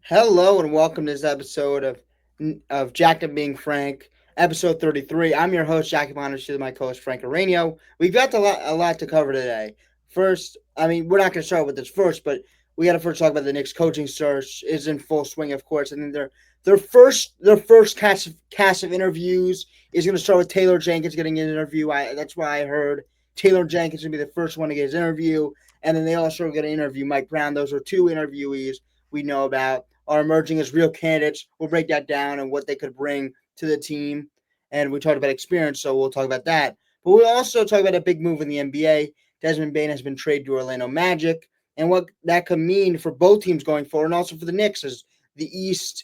Hello and welcome to this episode of Jack and Being Frank, episode 33. I'm your host, Jackie Bonner, my co-host, Frank Aranio. We've got a lot to cover today. First, we're not going to start with this first, but we got to first talk about the Knicks coaching search is in full swing, of course, and then their first cast of interviews is going to start with Taylor Jenkins getting an interview. That's why I heard Taylor Jenkins is going to be the first one to get his interview, and then they also going to interview Mike Brown. Those are two interviewees we know about are emerging as real candidates. We'll break that down and what they could bring to the team. And we talked about experience, so we'll talk about that. But we'll also talk about a big move in the NBA. Desmond Bain has been traded to Orlando Magic, and what that could mean for both teams going forward, and also for the Knicks as the East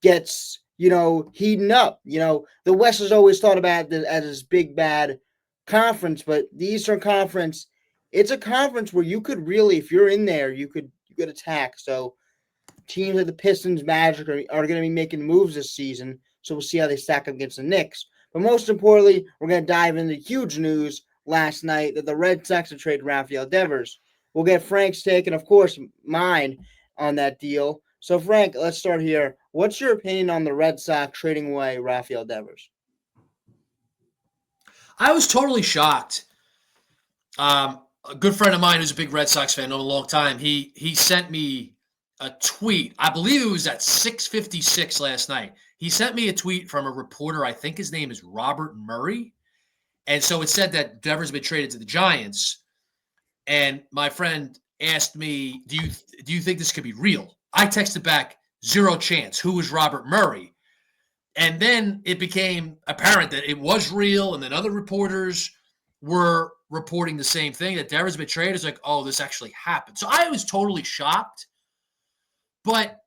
gets heating up. The West is always thought about as this big bad conference, but the Eastern Conference, it's a conference where you could really, if you're in there, you could attack. So teams like the Pistons, Magic are going to be making moves this season. So we'll see how they stack up against the Knicks. But most importantly, we're going to dive into huge news last night that the Red Sox have traded Rafael Devers. We'll get Frank's take and, of course, mine on that deal. So, Frank, let's start here. What's your opinion on the Red Sox trading away Rafael Devers? I was totally shocked. A good friend of mine who's a big Red Sox fan, known a long time, he sent me a tweet. I believe it was at 6:56 last night. He sent me a tweet from a reporter. I think his name is Robert Murray. And so it said that Devers been traded to the Giants. And my friend asked me, "Do you think this could be real?" I texted back, "Zero chance. Who is Robert Murray?" And then it became apparent that it was real, and then other reporters were reporting the same thing, that Devers been traded. It's like, oh, this actually happened. So I was totally shocked, but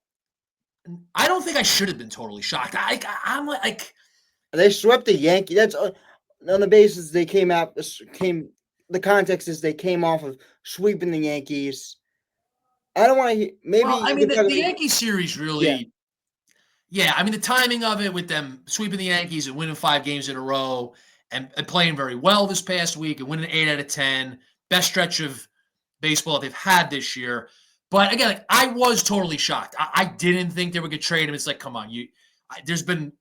I don't think I should have been totally shocked. I'm like, They swept the Yankees. That's on the basis they came out. Came The context is they came off of sweeping the Yankees. I don't want to. well, Maybe I we mean, could talk the about. Yankee series Yeah, really, yeah, I mean, the timing of it with them sweeping the Yankees and winning 5 games in a row and playing very well this past week and winning 8 out of 10, best stretch of baseball they've had this year. But again, like, I was totally shocked. I didn't think they were going to trade him. It's like, come on, there's been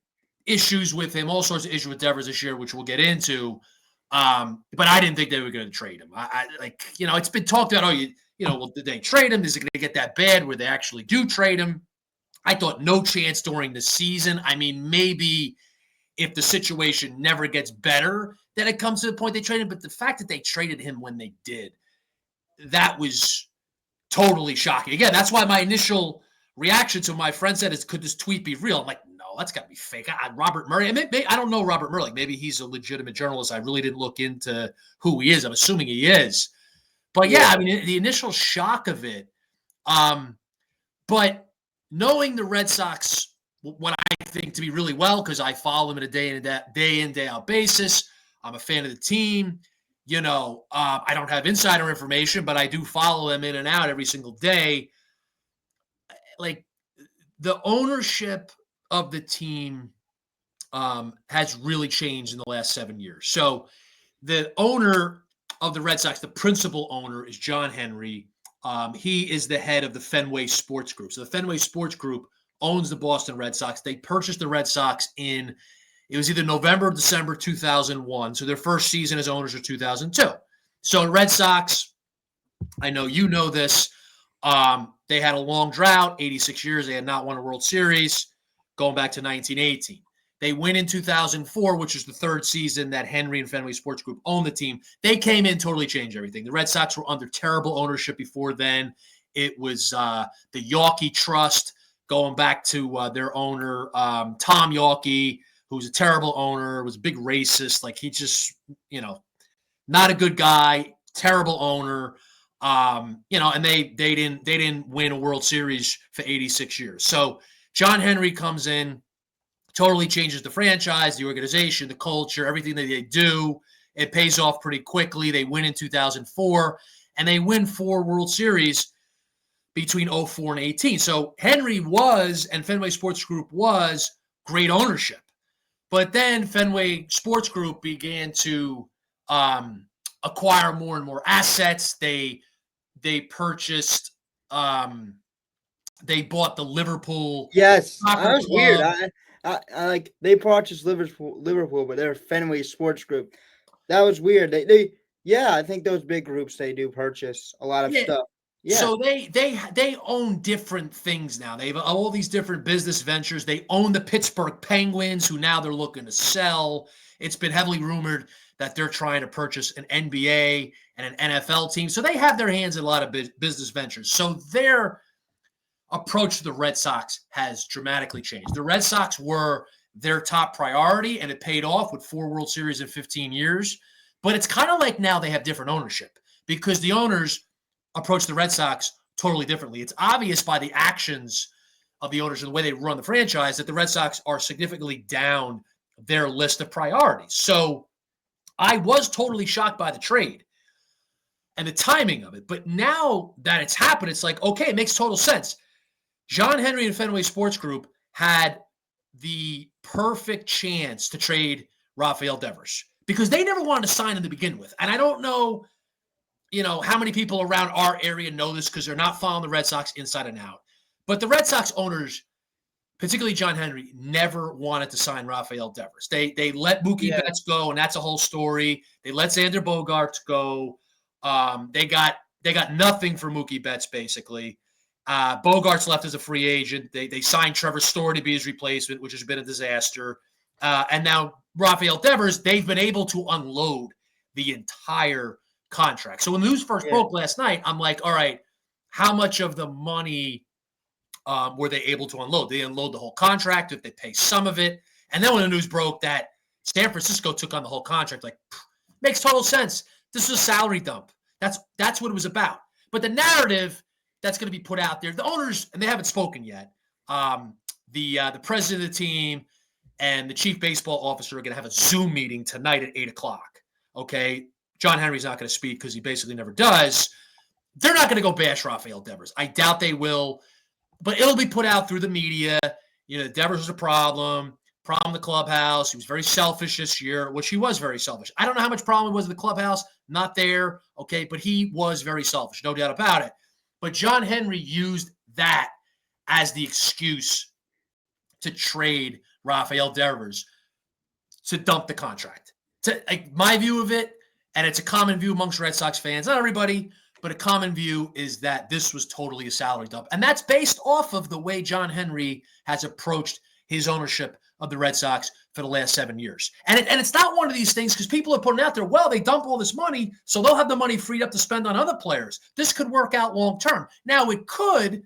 issues with him, all sorts of issues with Devers this year, which we'll get into. But I didn't think they were going to trade him. It's been talked about. Well, did they trade him? Is it going to get that bad where they actually do trade him? I thought no chance during the season. I mean, maybe if the situation never gets better, then it comes to the point they trade him. But the fact that they traded him when they did, that was totally shocking. Again, that's why my initial reaction to my friend said is, could this tweet be real? I'm like, no, that's got to be fake. Robert Murray, I don't know Robert Murray. Like, maybe he's a legitimate journalist. I really didn't look into who he is. I'm assuming he is. But yeah, yeah. I mean, the initial shock of it. But knowing the Red Sox, what I think to be really well, because I follow them on a day in, day out basis. I'm a fan of the team. I don't have insider information, but I do follow them in and out every single day. Like, the ownership of the team has really changed in the last 7 years. So the owner of the Red Sox, the principal owner, is John Henry. He is the head of the Fenway Sports Group. So the Fenway Sports Group owns the Boston Red Sox. They purchased the Red Sox it was either November or December 2001. So their first season as owners was 2002. So the Red Sox, I know you know this, they had a long drought, 86 years. They had not won a World Series going back to 1918. They win in 2004, which is the third season that Henry and Fenway Sports Group owned the team. They came in, totally changed everything. The Red Sox were under terrible ownership before then. It was the Yawkey Trust, going back to their owner, Tom Yawkey, who was a terrible owner, was a big racist. Like, he just, not a good guy, terrible owner. And they didn't win a World Series for 86 years. So John Henry comes in, totally changes the franchise, the organization, the culture, everything that they do. It pays off pretty quickly. They win in 2004, and they win 4 World Series between 04 and 18. So Henry and Fenway Sports Group was great ownership. But then Fenway Sports Group began to acquire more and more assets. They purchased They bought the Liverpool Yes, that Soccer was weird. Club. I like they purchased Liverpool, but they're Fenway Sports Group. That was weird. Yeah, I think those big groups they do purchase a lot of Yeah. stuff. Yeah, So they own different things now. They have all these different business ventures. They own the Pittsburgh Penguins, who now they're looking to sell. It's been heavily rumored that they're trying to purchase an NBA and an NFL team. So they have their hands in a lot of business ventures. So their approach to the Red Sox has dramatically changed. The Red Sox were their top priority, and it paid off with 4 World Series in 15 years. But it's kind of like now they have different ownership because the owners approach the Red Sox totally differently. It's obvious by the actions of the owners and the way they run the franchise that the Red Sox are significantly down their list of priorities. So I was totally shocked by the trade and the timing of it. But now that it's happened, it's like, okay, it makes total sense. John Henry and Fenway Sports Group had the perfect chance to trade Rafael Devers because they never wanted to sign him to begin with. And I don't know, how many people around our area know this because they're not following the Red Sox inside and out. But the Red Sox owners, particularly John Henry, never wanted to sign Rafael Devers. They let Mookie yeah, Betts go, and that's a whole story. They let Xander Bogaerts go. They got nothing for Mookie Betts, basically. Bogarts left as a free agent. They signed Trevor Story to be his replacement, which has been a disaster. And now Rafael Devers, they've been able to unload the entire contract. So when the news first yeah, broke last night, I'm like, all right, how much of the money were they able to unload? They unload the whole contract, if they pay some of it. And then when the news broke that San Francisco took on the whole contract, like, makes total sense. This is a salary dump. That's what it was about. But the narrative that's going to be put out there, the owners, and they haven't spoken yet, the president of the team and the chief baseball officer are going to have a Zoom meeting tonight at 8 o'clock. Okay? John Henry's not going to speak because he basically never does. They're not going to go bash Rafael Devers. I doubt they will, but it'll be put out through the media. Devers was a problem in the clubhouse. He was very selfish this year, which he was very selfish. I don't know how much problem it was in the clubhouse. Not there, okay, but he was very selfish, no doubt about it. But John Henry used that as the excuse to trade Rafael Devers to dump the contract. My view of it, and it's a common view amongst Red Sox fans, not everybody, but a common view is that this was totally a salary dump. And that's based off of the way John Henry has approached his ownership of the Red Sox for the last 7 years. And it's not one of these things because people are putting out there, well, they dump all this money, so they'll have the money freed up to spend on other players. This could work out long term. Now, it could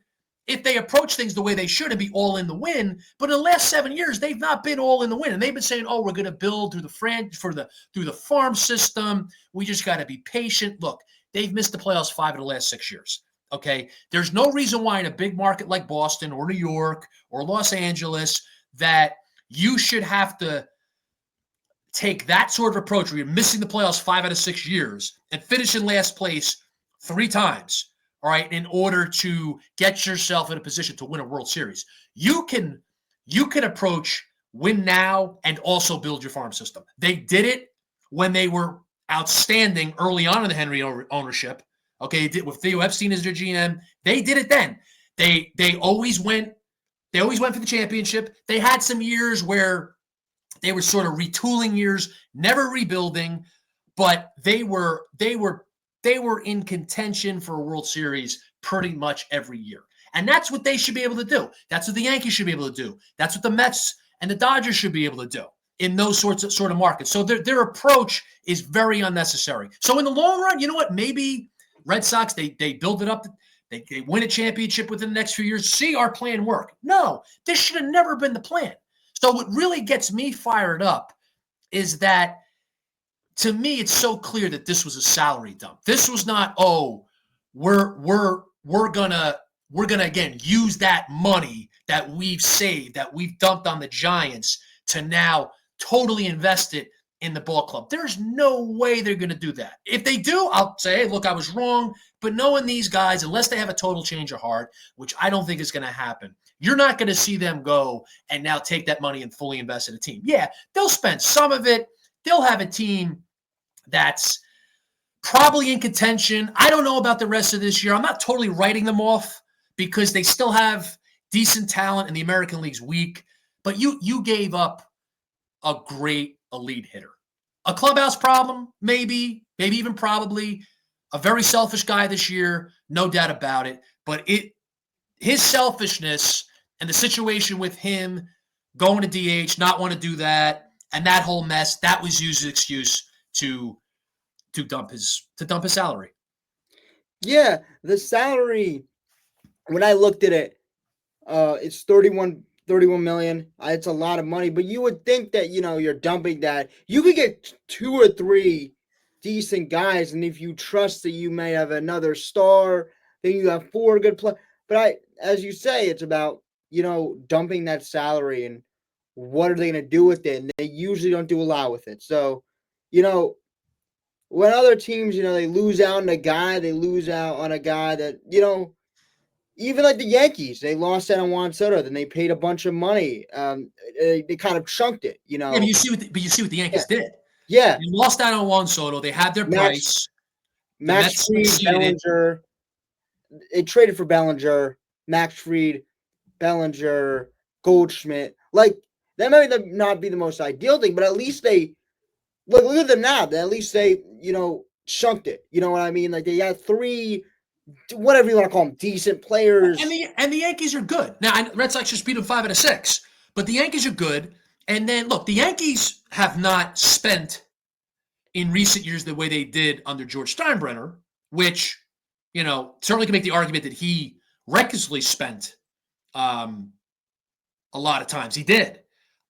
if they approach things the way they should and be all in the win. But in the last 7 years, they've not been all in the win. And they've been saying, oh, we're going to build through the farm system. We just got to be patient. Look, they've missed the playoffs 5 of the last 6 years. Okay. There's no reason why in a big market like Boston or New York or Los Angeles that you should have to take that sort of approach where you're missing the playoffs 5 out of 6 years and finish in last place 3 times. All right, in order to get yourself in a position to win a World Series. You can approach win now and also build your farm system. They did it when they were outstanding early on in the Henry ownership. Okay, with Theo Epstein as their GM. They did it then. They always went for the championship. They had some years where they were sort of retooling years, never rebuilding, but they were in contention for a World Series pretty much every year. And that's what they should be able to do. That's what the Yankees should be able to do. That's what the Mets and the Dodgers should be able to do in those sort of markets. So their approach is very unnecessary. So in the long run, you know what? Maybe Red Sox, they build it up. They win a championship within the next few years. See our plan work. No, this should have never been the plan. So what really gets me fired up is that to me, it's so clear that this was a salary dump. This was not, oh, we're gonna again use that money that we've saved, that we've dumped on the Giants to now totally invest it in the ball club. There's no way they're gonna do that. If they do, I'll say, hey, look, I was wrong. But knowing these guys, unless they have a total change of heart, which I don't think is gonna happen, you're not gonna see them go and now take that money and fully invest in a team. Yeah, they'll spend some of it. They'll have a team that's probably in contention. I don't know about the rest of this year. I'm not totally writing them off because they still have decent talent and the American League's weak. But you gave up a great elite hitter. A clubhouse problem, maybe even probably. A very selfish guy this year, no doubt about it. But his selfishness and the situation with him going to DH, not want to do that, and that whole mess, that was used as an excuse to dump his salary. Yeah, the salary, when I looked at it, it's 31 million. It's a lot of money, but you would think that, you're dumping that. You could get 2 or 3 decent guys, and if you trust that you may have another star, then you have 4 good players. But as you say, it's about, dumping that salary and what are they going to do with it? And they usually don't do a lot with it. So, when other teams, they lose out on a guy, they lose out on a guy that, even like the Yankees, they lost out on Juan Soto, then they paid a bunch of money. They kind of chunked it, Yeah, but you see what the Yankees did. Yeah. They lost out on Juan Soto. They had their price. Max Fried, Bellinger. They traded for Bellinger, Max Fried, Bellinger, Goldschmidt. Like, that might not be the most ideal thing, but at least they look at them now. At least they, chunked it. You know what I mean? Like, they had 3, whatever you want to call them, decent players. And the Yankees are good. Now, Red Sox just beat them 5 out of 6, but the Yankees are good. And then, look, the Yankees have not spent in recent years the way they did under George Steinbrenner, which, certainly can make the argument that he recklessly spent a lot of times. He did.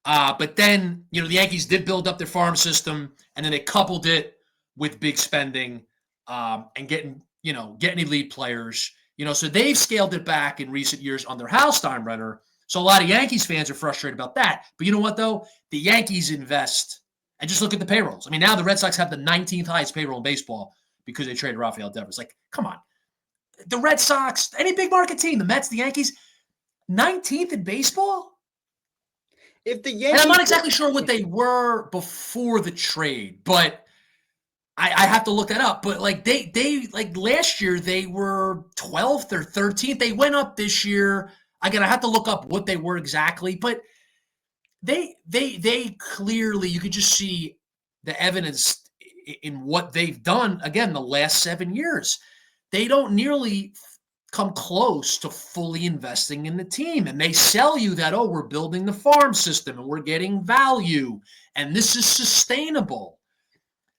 But then, the Yankees did build up their farm system, and then they coupled it with big spending and getting elite players. So they've scaled it back in recent years under Hal Steinbrenner. So a lot of Yankees fans are frustrated about that. But you know what, though? The Yankees invest. And just look at the payrolls. I mean, now the Red Sox have the 19th highest payroll in baseball because they traded Rafael Devers. Like, come on. The Red Sox, any big market team, the Mets, the Yankees, 19th in baseball? If the Yankees, and I'm not exactly sure what they were before the trade, but I have to look that up. But like they like last year they were 12th or 13th. They went up this year. Again, I have to look up what they were exactly, but they clearly, you could just see the evidence in what they've done. Again, the last 7 years, they don't nearly come close to fully investing in the team. And they sell you that, we're building the farm system and we're getting value and this is sustainable.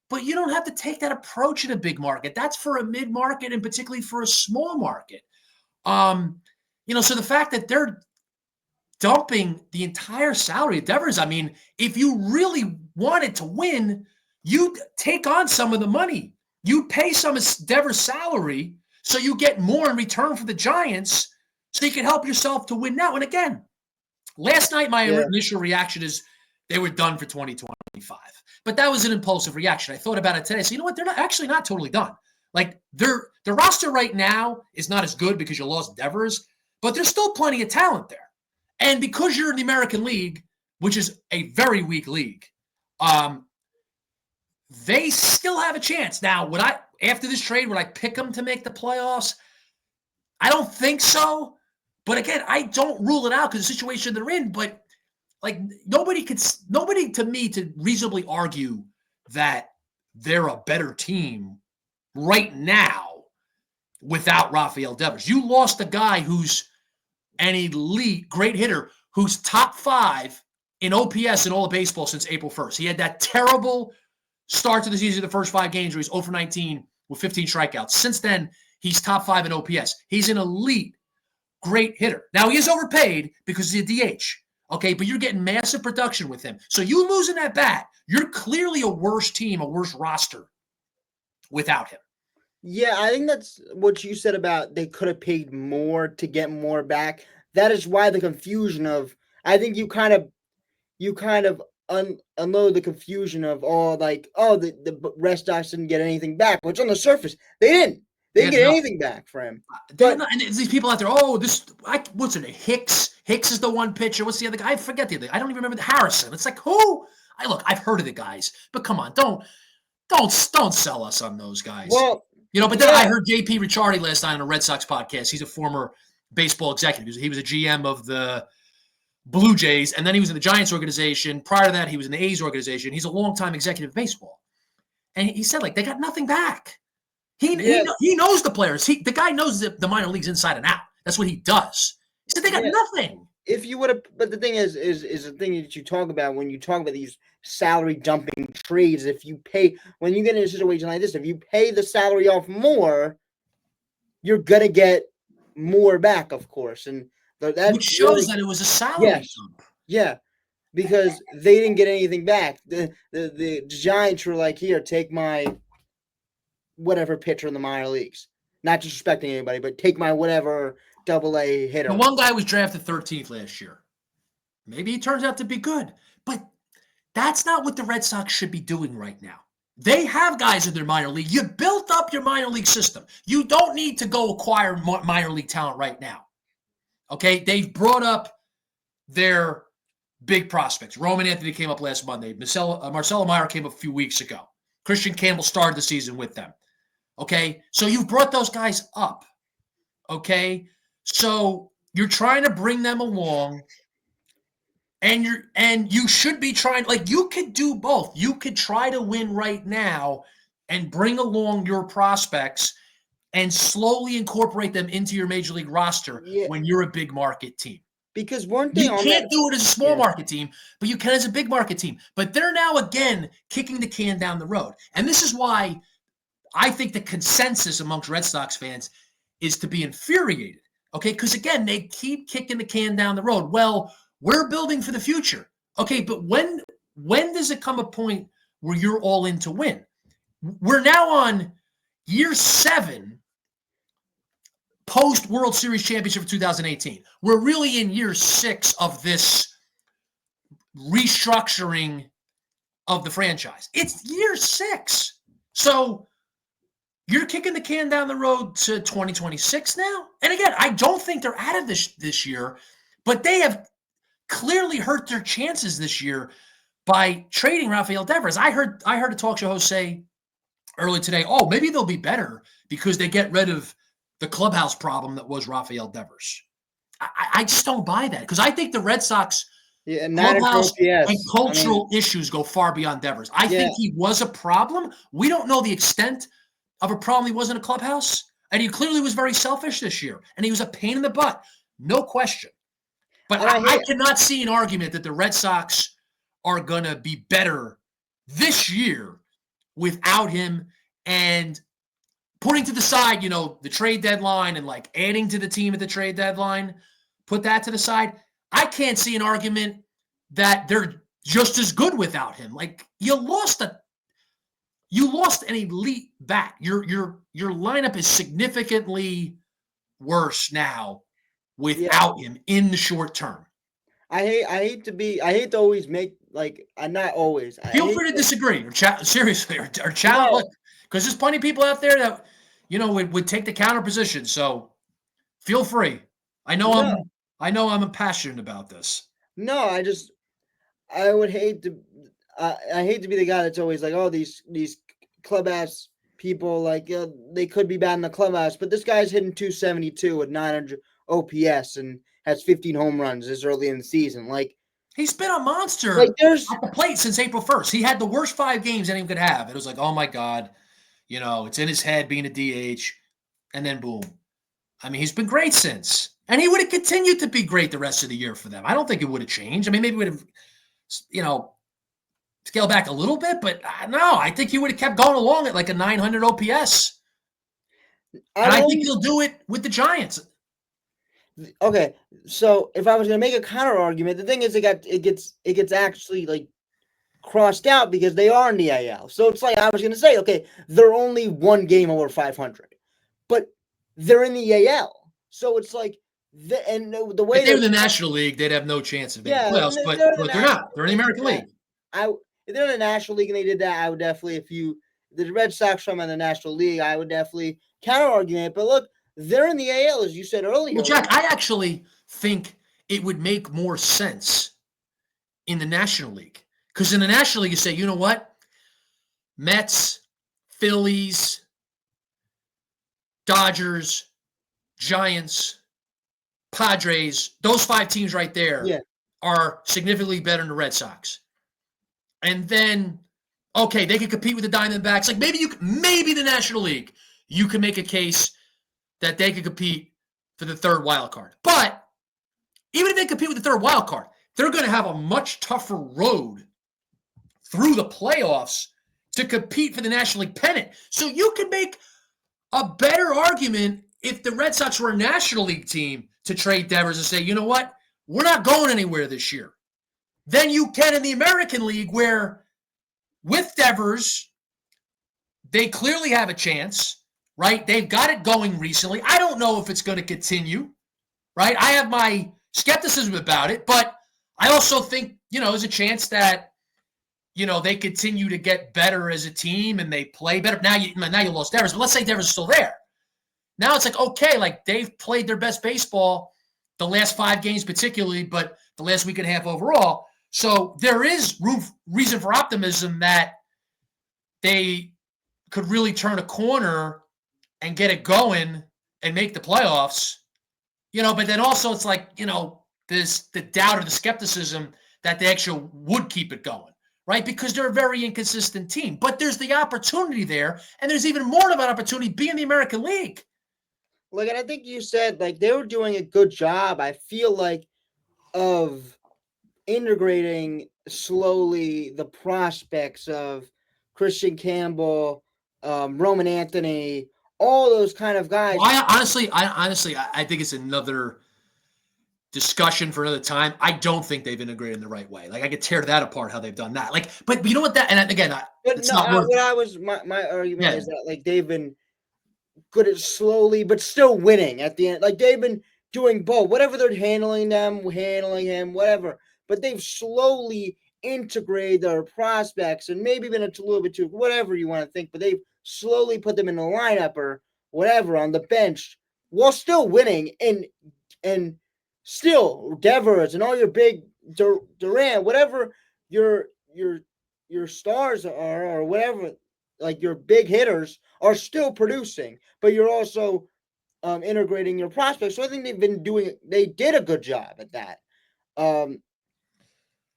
But you don't have to take that approach in a big market. That's for a mid-market and particularly for a small market. So the fact that they're dumping the entire salary of Devers, I mean, if you really wanted to win, you'd take on some of the money. You'd pay some of Devers' salary so you get more in return for the Giants so you can help yourself to win now. And again, last night my initial reaction is they were done for 2025. But that was an impulsive reaction. I thought about it today. So you know what? They're not totally done. Like their roster right now is not as good because you lost Devers, but there's still plenty of talent there. And because you're in the American League, which is a very weak league, they still have a chance. Now, after this trade, would I pick them to make the playoffs? I don't think so. But again, I don't rule it out because of the situation they're in. But like nobody to me to reasonably argue that they're a better team right now without Rafael Devers. You lost a guy who's an elite, great hitter who's top 5 in OPS in all of baseball since April 1st. He had that terrible start to the season, the first 5 games where he's 0 for 19 with 15 strikeouts. Since then, he's top 5 in OPS. He's an elite, great hitter. Now, he is overpaid because he's a DH, okay? But you're getting massive production with him. So you losing that bat, you're clearly a worse team, a worse roster without him. Yeah, I think that's what you said about they could have paid more to get more back. That is why the confusion of, I think you kind of unload the confusion of the Red Sox didn't get anything back, which on the surface they didn't. They didn't get anything back for him. And these people out there, what's it? Hicks is the one pitcher. What's the other guy? I forget the other. I don't even remember the Harrison. It's like who? I've heard of the guys, but come on, don't sell us on those guys. Well, but then I heard JP Ricciardi last night on a Red Sox podcast. He's a former baseball executive. He was a GM of the Blue Jays, and then he was in the Giants organization. Prior to that, he was in the A's organization. He's a longtime executive of baseball. And he said, like, they got nothing back. He knows the players. The guy knows the minor leagues inside and out. That's what he does. He said they got nothing. If you would have, but the thing is the thing that you talk about when you talk about these salary dumping trades. If you pay, when you get in a situation like this, if you pay the salary off more, you're gonna get more back, of course, and that which shows that it was a salary dump. Yeah, because they didn't get anything back. The Giants were like, here, take my whatever pitcher in the minor leagues. Not disrespecting anybody, but take my whatever AA hitter. The one guy was drafted 13th last year. Maybe he turns out to be good, but that's not what the Red Sox should be doing right now. They have guys in their minor league. You built up your minor league system. You don't need to go acquire minor league talent right now. Okay? They've brought up their big prospects. Roman Anthony came up last Monday. Marcelo Meyer came up a few weeks ago. Christian Campbell started the season with them. Okay? So you've brought those guys up. Okay? So you're trying to bring them along, and you should be trying, like, you could do both. You could try to win right now and bring along your prospects and slowly incorporate them into your major league roster when you're a big market team. Because one thing you can't do it as a small market team, but you can as a big market team. But they're now again kicking the can down the road. And this is why I think the consensus amongst Red Sox fans is to be infuriated. Okay, because again, they keep kicking the can down the road. Well, we're building for the future. Okay, but when does it come a point where you're all in to win? We're now on year 7 post World Series championship of 2018. We're really in year 6 of this restructuring of the franchise. It's year 6. So you're kicking the can down the road to 2026 now? And again, I don't think they're out of this year, but they have clearly hurt their chances this year by trading Rafael Devers. I heard a talk show host say early today, oh, maybe they'll be better because they get rid of the clubhouse problem that was Rafael Devers. I just don't buy that because I think the Red Sox clubhouse and cultural issues go far beyond Devers. I think he was a problem. We don't know the extent of a problem he was in a clubhouse, and he clearly was very selfish this year, and he was a pain in the butt, no question. But I cannot see an argument that the Red Sox are going to be better this year without him, and putting to the side, the trade deadline and like adding to the team at the trade deadline, put that to the side. I can't see an argument that they're just as good without him. Like you lost an elite bat. Your lineup is significantly worse now without him in the short term. I hate to always make not always. Feel free to disagree or seriously or challenge, because there's plenty of people out there that would take the counter position. So feel free. I know I'm passionate about this. No, I would hate to. I hate to be the guy that's always like, oh, these clubhouse people, they could be bad in the clubhouse, but this guy's hitting 272 with 900 OPS and has 15 home runs this early in the season. Like, he's been a monster at the plate since April 1st. He had the worst 5 games anyone could have. It was like, oh my God, it's in his head being a DH, and then boom. I mean, he's been great since. And he would have continued to be great the rest of the year for them. I don't think it would have changed. I mean, maybe it would have, scaled back a little bit, but no, I think he would have kept going along at like a 900 OPS. And I think he'll do it with the Giants. Okay, so if I was going to make a counter argument, the thing is it gets actually like crossed out because they are in the AL. So it's like I was going to say, okay, they're only one game over 500, but they're in the AL. So it's like the way if they were in the National League, they'd have no chance of making playoffs. But they're not. They're in the American League. If they're in the National League and they did that, I would definitely, the Red Sox from in the National League, I would definitely counter argument. But look, they're in the AL, as you said earlier. Well, Jack, I actually think it would make more sense in the National League. Because in the National League, you say, you know what? Mets, Phillies, Dodgers, Giants, Padres, those 5 teams right there Yeah. are significantly better than the Red Sox. And then, okay, they could compete with the Diamondbacks. Like maybe the National League, you can make a case that they could compete for the third wild card. But even if they compete with the third wild card, they're going to have a much tougher road through the playoffs to compete for the National League pennant. So you can make a better argument if the Red Sox were a National League team to trade Devers and say, you know what, we're not going anywhere this year. Then you can in the American League, where with Devers, they clearly have a chance, right? They've got it going recently. I don't know if it's going to continue, right? I have my skepticism about it, but I also think, there's a chance that, they continue to get better as a team and they play better. Now you lost Devers, but let's say Devers is still there. Now it's like, okay, like they've played their best baseball the last 5 games particularly, but the last week and a half overall. So there is reason for optimism that they could really turn a corner and get it going and make the playoffs. But then also it's like, there's the doubt or the skepticism that they actually would keep it going, right? Because they're a very inconsistent team. But there's the opportunity there, and there's even more of an opportunity being the American League. Look, and I think you said, like, they were doing a good job, I feel like, of integrating slowly the prospects of Christian Campbell, Roman Anthony, all those kind of guys. Well, I think it's another discussion for another time. I don't think they've integrated in the right way. Like I could tear that apart how they've done that. Like, but you know what? That and again, it's not worth. What I was my argument is that like they've been good at slowly, but still winning at the end. Like they've been doing both. Whatever they're handling him, whatever. But they've slowly integrated their prospects, and maybe been a little bit too whatever you want to think. But they've slowly put them in the lineup or whatever on the bench while still winning and still Devers and all your big Durant, whatever your stars are or whatever, like your big hitters are still producing, but you're also integrating your prospects. So I think they did a good job at that.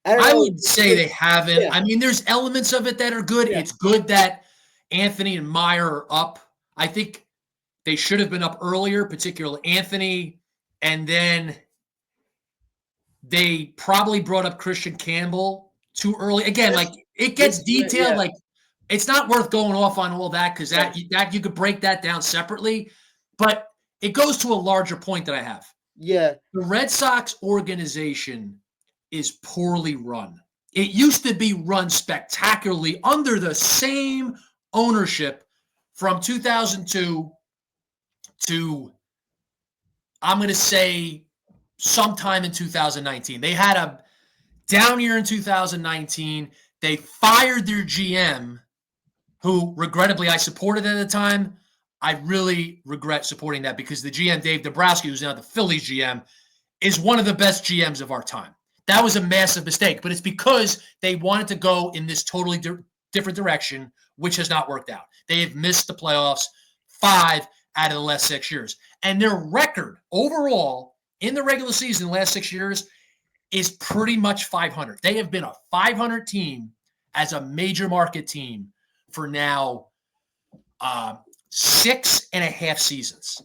I would say they haven't. Yeah. I mean, there's elements of it that are good. Yeah. It's good that Anthony and Meyer are up. I think they should have been up earlier, particularly Anthony, and then they probably brought up Christian Campbell too early. Again, like it gets detailed. Yeah. Like it's not worth going off on all that because that you could break that down separately. But it goes to a larger point that I have. Yeah. The Red Sox organization is poorly run. It used to be run spectacularly under the same ownership from 2002 to, I'm going to say, sometime in 2019. They had a down year in 2019. They fired their GM, who regrettably I supported at the time. I really regret supporting that because the GM, Dave Dombrowski, who's now the Phillies GM, is one of the best GMs of our time. That was a massive mistake, but it's because they wanted to go in this totally different direction, which has not worked out. They have missed the playoffs 5 out of the last 6 years. And their record overall in the regular season the last 6 years is pretty much 500. They have been a 500 team as a major market team for now 6.5 seasons.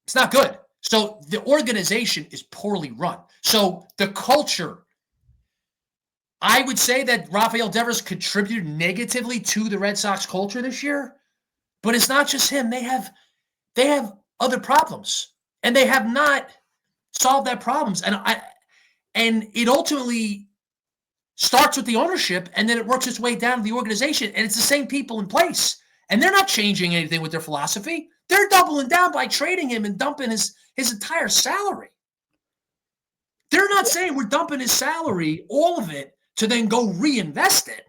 It's not good. So the organization is poorly run. So the culture, I would say that Rafael Devers contributed negatively to the Red Sox culture this year, but it's not just him. They have other problems, and they have not solved that problems. And it ultimately starts with the ownership, and then it works its way down to the organization, and it's the same people in place. And they're not changing anything with their philosophy. They're doubling down by trading him and dumping his entire salary. They're not saying we're dumping his salary, all of it, to then go reinvest it.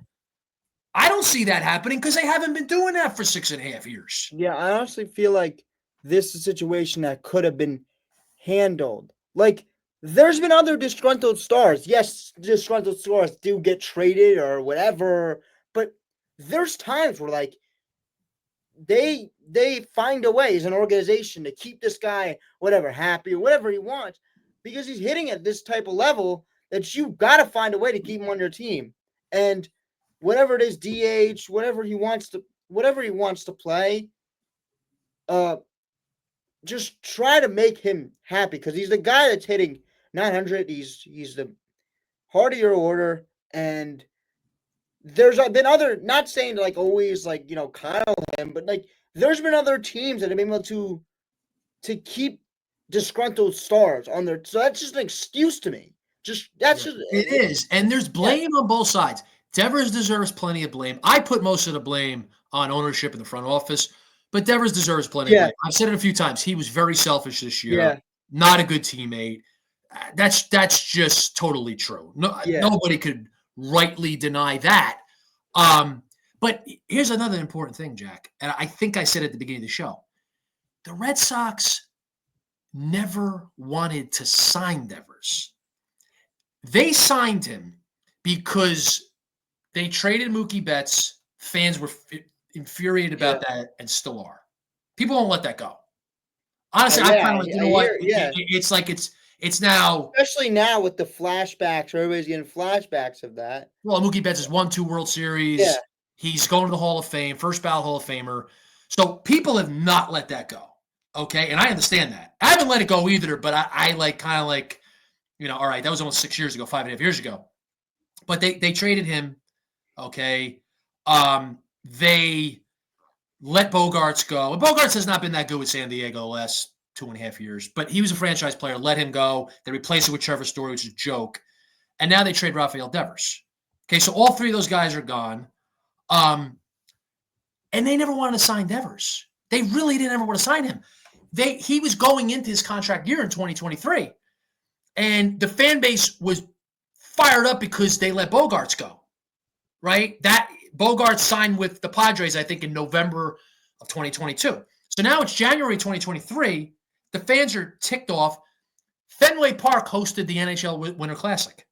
I don't see that happening because they haven't been doing that for 6.5 years. Yeah, I honestly feel like this is a situation that could have been handled. Like, there's been other disgruntled stars. Yes, disgruntled stars do get traded or whatever, but there's times where, like, they find a way as an organization to keep this guy whatever happy or whatever he wants because he's hitting at this type of level that you got to find a way to keep him on your team. And whatever it is, DH, whatever he wants to play, uh, just try to make him happy because he's the guy that's hitting 900. He's the heart of your order, and there's been other, not saying like always like coddle him, but like there's been other teams that have been able to keep disgruntled stars on their. So that's just an excuse to me. Just that's just It is, and there's blame on both sides. Devers deserves plenty of blame. I put most of the blame on ownership in the front office, but Devers deserves plenty of blame. I've said it a few times. He was very selfish this year. Not a good teammate. That's just totally true. Nobody could rightly deny that. But here's another important thing, Jack, and I think I said at the beginning of the show. The Red Sox never wanted to sign Devers. They signed him because they traded Mookie Betts. Fans were infuriated about that and still are. People won't let that go. Honestly, I'm kind of like, you know what? It's like it's now. Especially now with the flashbacks. Everybody's getting flashbacks of that. Well, Mookie Betts has won 2 World Series. Yeah. He's going to the Hall of Fame, first ballot Hall of Famer. So people have not let that go. Okay, and I understand that. I haven't let it go either, but I like kind of like, all right, that was almost 6 years ago, 5.5 years ago. But they traded him. Okay. They let Bogarts go. And Bogarts has not been that good with San Diego the last 2.5 years, but he was a franchise player. Let him go. They replaced it with Trevor Story, which is a joke. And now they trade Rafael Devers. Okay, so all 3 of those guys are gone. And they never wanted to sign Devers. They really didn't ever want to sign him. He was going into his contract year in 2023. And the fan base was fired up because they let Bogarts go, right? That Bogarts signed with the Padres, I think, in November of 2022. So now it's January 2023. The fans are ticked off. Fenway Park hosted the NHL Winter Classic.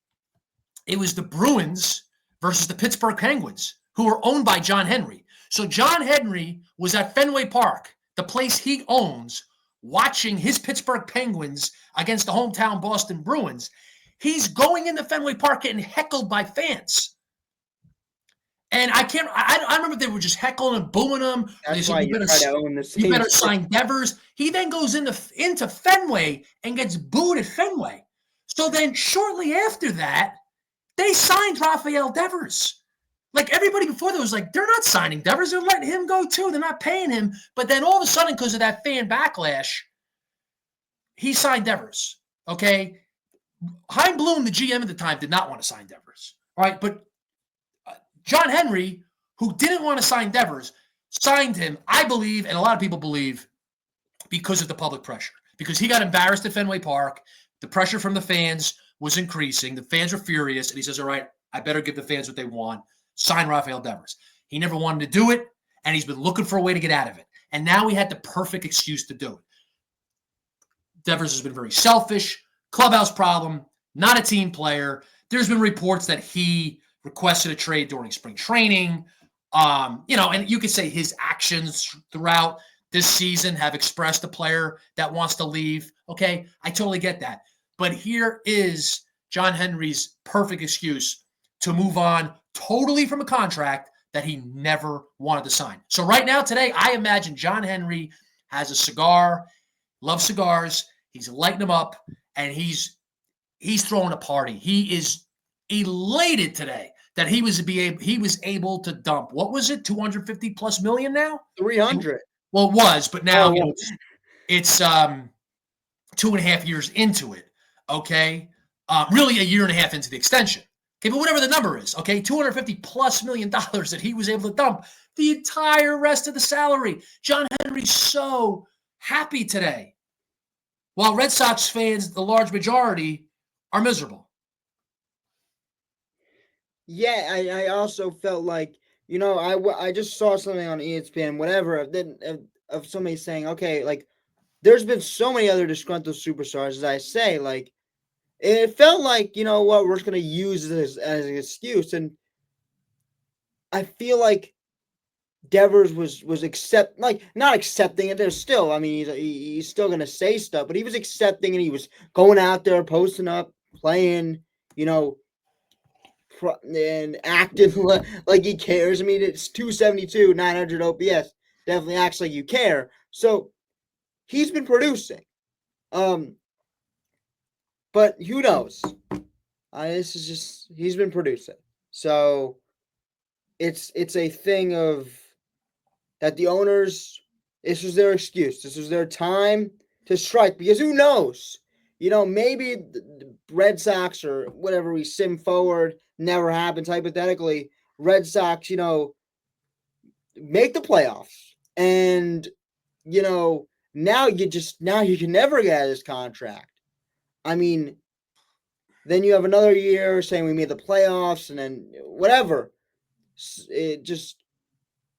It was the Bruins versus the Pittsburgh Penguins, who were owned by John Henry. So John Henry was at Fenway Park, the place he owns, watching his Pittsburgh Penguins against the hometown Boston Bruins. He's going into Fenway Park getting heckled by fans. And I remember they were just heckling and booing him. That's why you better sign Devers. He then goes into Fenway and gets booed at Fenway. So then shortly after that, they signed Rafael Devers. Like everybody before that was like, they're not signing Devers. They're letting him go too. They're not paying him. But then all of a sudden, because of that fan backlash, he signed Devers. Okay. Chaim Bloom, the GM at the time, did not want to sign Devers. All right. But John Henry, who didn't want to sign Devers, signed him, I believe, and a lot of people believe, because of the public pressure. Because he got embarrassed at Fenway Park. The pressure from the fans was increasing. The fans were furious. And he says, all right, I better give the fans what they want. Sign Rafael Devers. He never wanted to do it, and he's been looking for a way to get out of it. And now he had the perfect excuse to do it. Devers has been very selfish, clubhouse problem, not a team player. There's been reports that he requested a trade during spring training. And you could say his actions throughout this season have expressed a player that wants to leave. Okay, I totally get that. But here is John Henry's perfect excuse to move on totally from a contract that he never wanted to sign. So right now, today, I imagine John Henry has a cigar, loves cigars. He's lighting them up, and he's throwing a party. He is elated today that he was able to dump. What was it? 250 plus million now? 300. Well, it was, but now it's 2.5 years into it. Okay, really a year and a half into the extension. Okay, but whatever the number is, okay, $250 plus million that he was able to dump the entire rest of the salary. John Henry's so happy today, while Red Sox fans, the large majority, are miserable. Yeah, I also felt like, I just saw something on ESPN, whatever, of somebody saying, okay, like, there's been so many other disgruntled superstars, as I say, like, it felt like, we're just going to use this as an excuse. And I feel like Devers was not accepting it. There's still, I mean, he's still gonna say stuff, but he was accepting it. He was going out there, posting up, playing, you know, and acting like he cares. I mean, it's 272, 900 OPS. Definitely acts like you care. So he's been producing. Um, but who knows? This is just he's been producing. So it's a thing of that the owners, this was their excuse. This was their time to strike because who knows? Maybe the Red Sox or whatever we sim forward never happens hypothetically. Red Sox, make the playoffs, and now you can never get out of this contract. I mean, then you have another year saying we made the playoffs, and then whatever. It just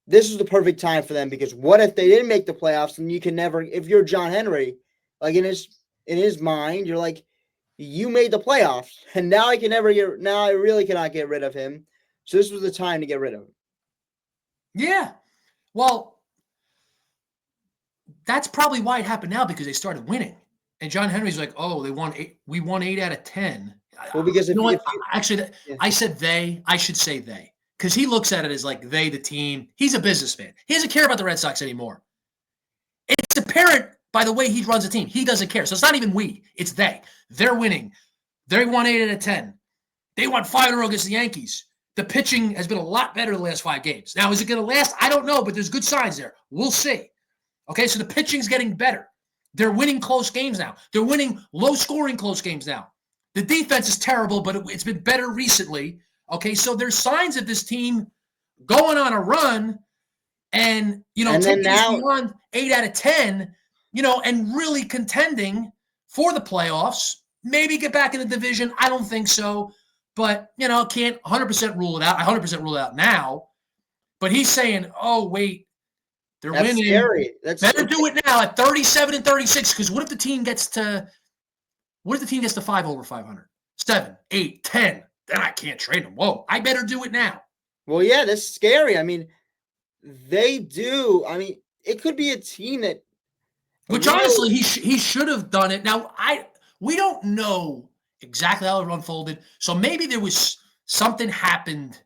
this is the perfect time for them because what if they didn't make the playoffs and you can never, if you're John Henry, like in his mind, you're like, you made the playoffs and now I really cannot get rid of him. So this was the time to get rid of him. Yeah. Well, that's probably why it happened now because they started winning. And John Henry's like, oh, we won 8 out of 10. Well, because I said they, I should say they. Because he looks at it as like they, the team. He's a businessman. He doesn't care about the Red Sox anymore. It's apparent by the way he runs the team. He doesn't care. So it's not even we. It's they. They're winning. They won 8 out of 10. They won 5 in a row against the Yankees. The pitching has been a lot better the last 5 games. Now, is it going to last? I don't know, but there's good signs there. We'll see. Okay, so the pitching's getting better. They're winning close games now. They're winning low-scoring close games now. The defense is terrible, but it's been better recently. Okay, so there's signs of this team going on a run and, taking this beyond 8 out of 10, and really contending for the playoffs. Maybe get back in the division. I don't think so. But, can't 100% rule it out. I 100% rule it out now. But he's saying, oh, wait, they're winning. Scary. Better do it now at 37 and 36 because what if the team gets to 5 over 500? 7, 8, 10. Then I can't trade them. Whoa, I better do it now. Well, yeah, that's scary. I mean, they do. I mean, it could be a team that. Which honestly, he should have done it. Now, we don't know exactly how it unfolded. So maybe there was something happened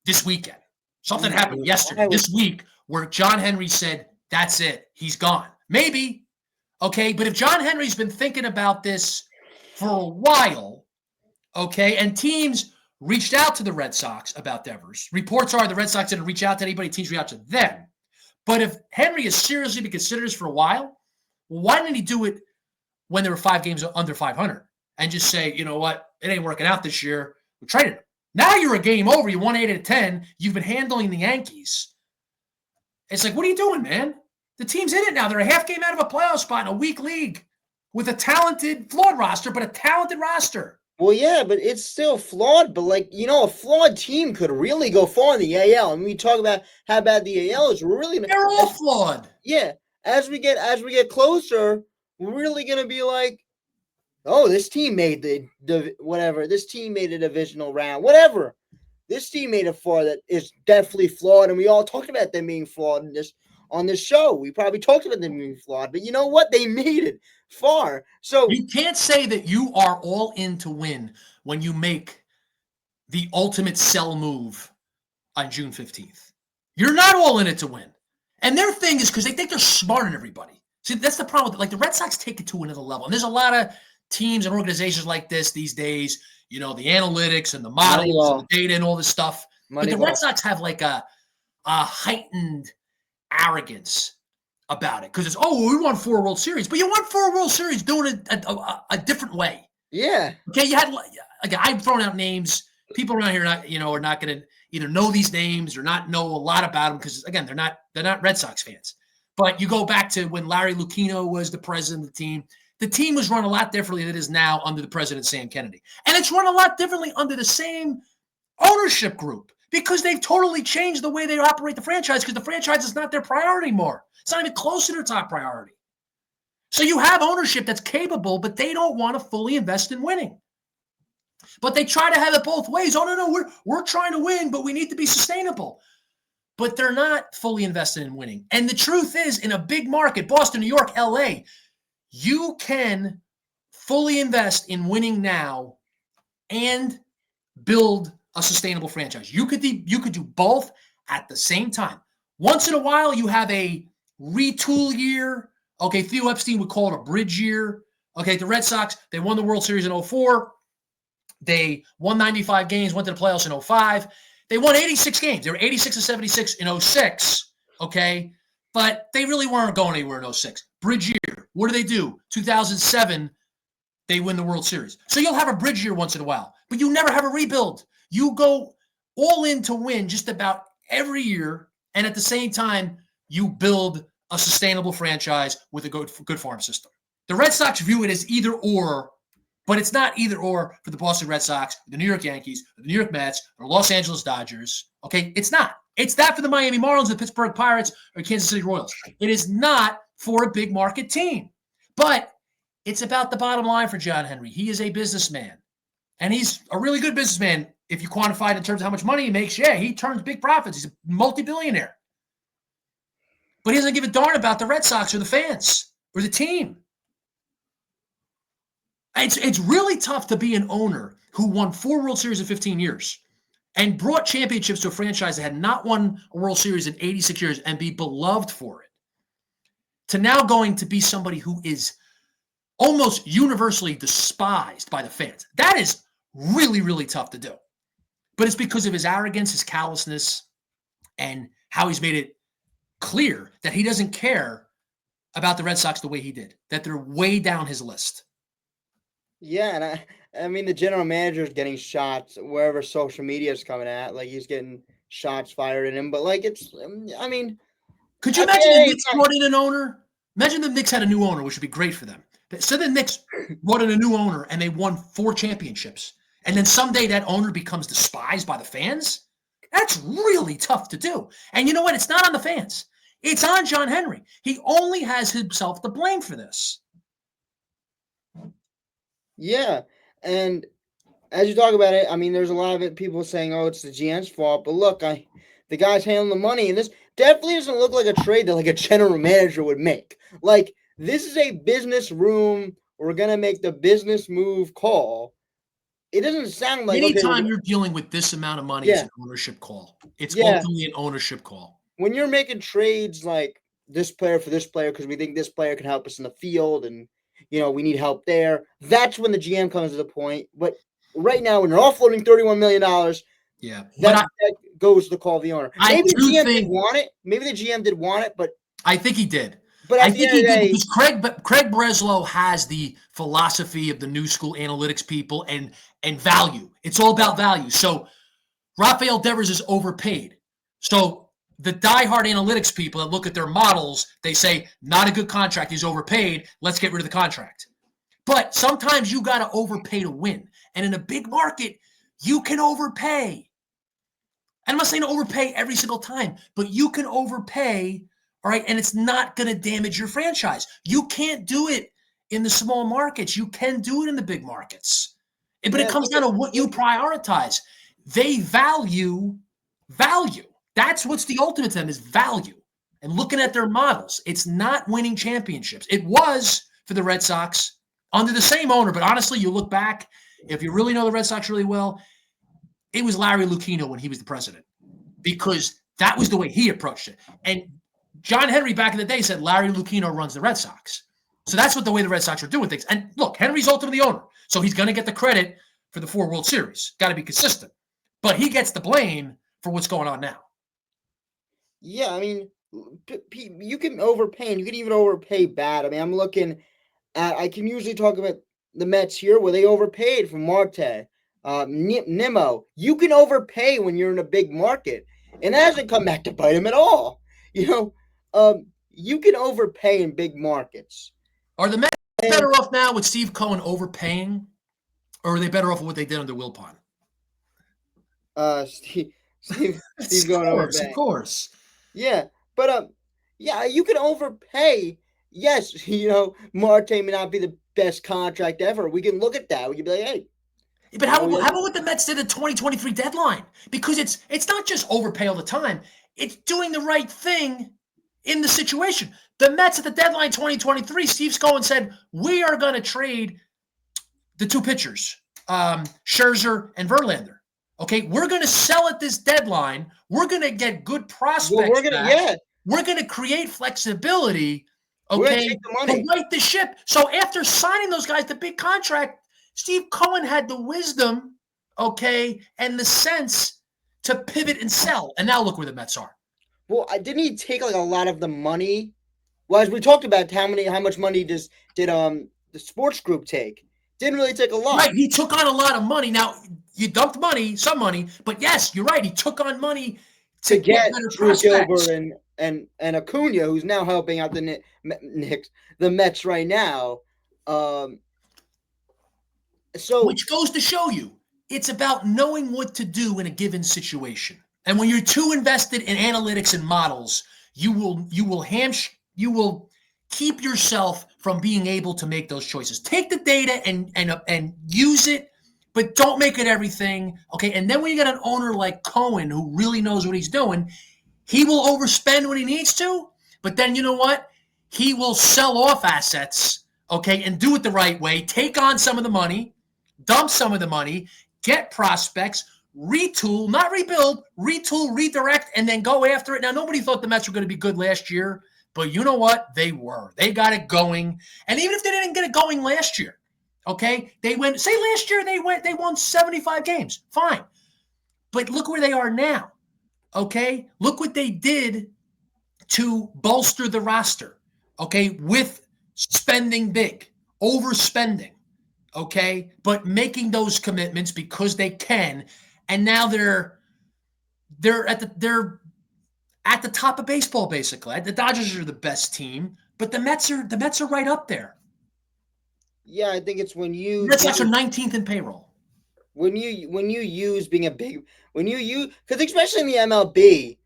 this weekend. Something happened yesterday, this week, where John Henry said, that's it. He's gone. Maybe. Okay, but if John Henry's been thinking about this for a while, okay, and teams reached out to the Red Sox about Devers. Reports are the Red Sox didn't reach out to anybody. Teams reached out to them. But if Henry has seriously been considered this for a while, why didn't he do it when there were 5 games under 500 and just say, you know what, it ain't working out this year. We traded him. Now you're a game over. You won 8 out of 10. You've been handling the Yankees. It's like, what are you doing, man? The team's in it now. They're a half game out of a playoff spot in a weak league with a talented, flawed roster, but a talented roster. Well, yeah, but it's still flawed. But a flawed team could really go far in the AL. And we talk about how bad the AL is. We're really they're all flawed. Yeah, as we get closer, we're really gonna be like, oh, this team made the whatever. This team made a divisional round. Whatever. This team made a flaw that is definitely flawed, and we all talked about them being flawed on this show. We probably talked about them being flawed, but you know what? They made it far. So you can't say that you are all in to win when you make the ultimate sell move on June 15th. You're not all in it to win. And their thing is because they think they're smarter than everybody. See, that's the problem. Like the Red Sox take it to another level. And there's a lot of teams and organizations like this these days, the analytics and the models and the data and all this stuff. But the Red Sox have like a heightened arrogance about it because it's, we won 4 World Series, but you won 4 World Series doing it a different way. Yeah. Okay, you had I've thrown out names. People around here are not going to either know these names or not know a lot about them because again they're not Red Sox fans. But you go back to when Larry Lucchino was the president of the team. The team was run a lot differently than it is now under the president, Sam Kennedy. And it's run a lot differently under the same ownership group because they've totally changed the way they operate the franchise because the franchise is not their priority anymore. It's not even close to their top priority. So you have ownership that's capable, but they don't want to fully invest in winning. But they try to have it both ways. Oh, no, we're trying to win, but we need to be sustainable. but they're not fully invested in winning. And the truth is, in a big market, Boston, New York, LA, you can fully invest in winning now and build a sustainable franchise. You could do both at the same time. Once in a while, you have a retool year. Okay, Theo Epstein would call it a bridge year. Okay, the Red Sox, they won the World Series in 2004. They won 95 games, went to the playoffs in 2005. They won 86 games. They were 86-76 in 2006, okay? But they really weren't going anywhere in 2006. Bridge year. What do? 2007, they win the World Series. So you'll have a bridge year once in a while, but you never have a rebuild. You go all in to win just about every year, and at the same time, you build a sustainable franchise with a good farm system. The Red Sox view it as either or, but it's not either or for the Boston Red Sox, the New York Yankees, the New York Mets, or Los Angeles Dodgers. Okay, it's not. It's that for the Miami Marlins, the Pittsburgh Pirates, or Kansas City Royals. It is not for a big market team. But it's about the bottom line for John Henry. He is a businessman, and he's a really good businessman. If you quantify it in terms of how much money he makes, yeah, he turns big profits. He's a multi-billionaire. But he doesn't give a darn about the Red Sox or the fans or the team. It's really tough to be an owner who won 4 World Series in 15 years and brought championships to a franchise that had not won a World Series in 86 years and be beloved for it, to now going to be somebody who is almost universally despised by the fans. That is really, really tough to do. But it's because of his arrogance, his callousness, and how he's made it clear that he doesn't care about the Red Sox the way he did, that they're way down his list. Yeah, and I mean the general manager is getting shots wherever social media is coming at. Like he's getting shots fired at him, but like it's, I mean, could you imagine the Knicks brought in an owner? Imagine the Knicks had a new owner, which would be great for them. So the Knicks brought in a new owner and they won 4 championships. And then someday that owner becomes despised by the fans. That's really tough to do. And you know what? It's not on the fans. It's on John Henry. He only has himself to blame for this. Yeah, and as you talk about it, I mean, there's a lot of it. People saying, "Oh, it's the GM's fault," but look, the guy's handling the money, and this definitely doesn't look like a trade that like a general manager would make. Like this is a business room. We're gonna make the business move call. It doesn't sound like anytime you're dealing with this amount of money, it's an ownership call. It's ultimately an ownership call. When you're making trades like this player for this player because we think this player can help us in the field and we need help there. That's when the GM comes to the point. But right now, when they're offloading $31 million, that goes to call the owner. Maybe the GM did want it. Maybe the GM did want it, but I think he did. But I think he did because Craig Breslow has the philosophy of the new school analytics people and value. It's all about value. So Rafael Devers is overpaid. So the diehard analytics people that look at their models, they say, not a good contract. He's overpaid. Let's get rid of the contract. But sometimes you got to overpay to win. And in a big market, you can overpay. And I'm not saying to overpay every single time, but you can overpay, all right? And it's not going to damage your franchise. You can't do it in the small markets. You can do it in the big markets. But it comes down to what you prioritize. They value value. That's what's the ultimate to them is value. And looking at their models, it's not winning championships. It was for the Red Sox under the same owner. But honestly, you look back, if you really know the Red Sox really well, it was Larry Lucchino when he was the president because that was the way he approached it. And John Henry back in the day said Larry Lucchino runs the Red Sox. So that's what the way the Red Sox are doing things. And look, Henry's ultimately the owner. So he's going to get the credit for the 4 World Series. Got to be consistent. But he gets the blame for what's going on now. Yeah, I mean, you can overpay, and you can even overpay bad. I mean, I'm looking at, I can usually talk about the Mets here where they overpaid for Marte, Nimmo. You can overpay when you're in a big market, and it hasn't come back to bite them at all. You can overpay in big markets. Are the Mets better off now with Steve Cohen overpaying, or are they better off with what they did under Wilpon? Steve's going overpaying. Of course. Yeah, but you can overpay. Yes, Marte may not be the best contract ever. We can look at that. We can be like, hey. But how about what the Mets did at 2023 deadline? Because it's not just overpay all the time. it's doing the right thing in the situation. The Mets at the deadline 2023, Steve Cohen said, we are going to trade the two pitchers, Scherzer and Verlander. Okay, we're going to sell at this deadline. We're going to get good prospects back. We're going to create flexibility, okay, to right the ship. So after signing those guys, the big contract, Steve Cohen had the wisdom, okay, and the sense to pivot and sell. And now look where the Mets are. Well, didn't he take like a lot of the money? Well, as we talked about, how much money did the sports group take? Didn't really take a lot. Right, he took on a lot of money. Now, you dumped money, some money, but yes, you're right. He took on money to get better prospects. Gilbert and Acuna, who's now helping out the Knicks, the Mets right now. So, which goes to show you, it's about knowing what to do in a given situation. And when you're too invested in analytics and models, you will keep yourself from being able to make those choices. Take the data and use it, but don't make it everything. Okay. And then when you got an owner like Cohen who really knows what he's doing, he will overspend when he needs to. But then you know what? He will sell off assets, okay, and do it the right way. Take on some of the money, dump some of the money, get prospects, retool, not rebuild, retool, redirect, and then go after it. Now, nobody thought the Mets were going to be good last year, but you know what? They were. They got it going. And even if they didn't get it going last year, okay, they went, say last year they won 75 games. Fine. But look where they are now, okay? Look what they did to bolster the roster, okay, with spending big, overspending, okay, but making those commitments because they can. And now they're at the top of baseball, basically. The Dodgers are the best team, but the Mets are right up there. Yeah, I think it's when you Red Sox are 19th in payroll. When you use being a big because especially in the MLB,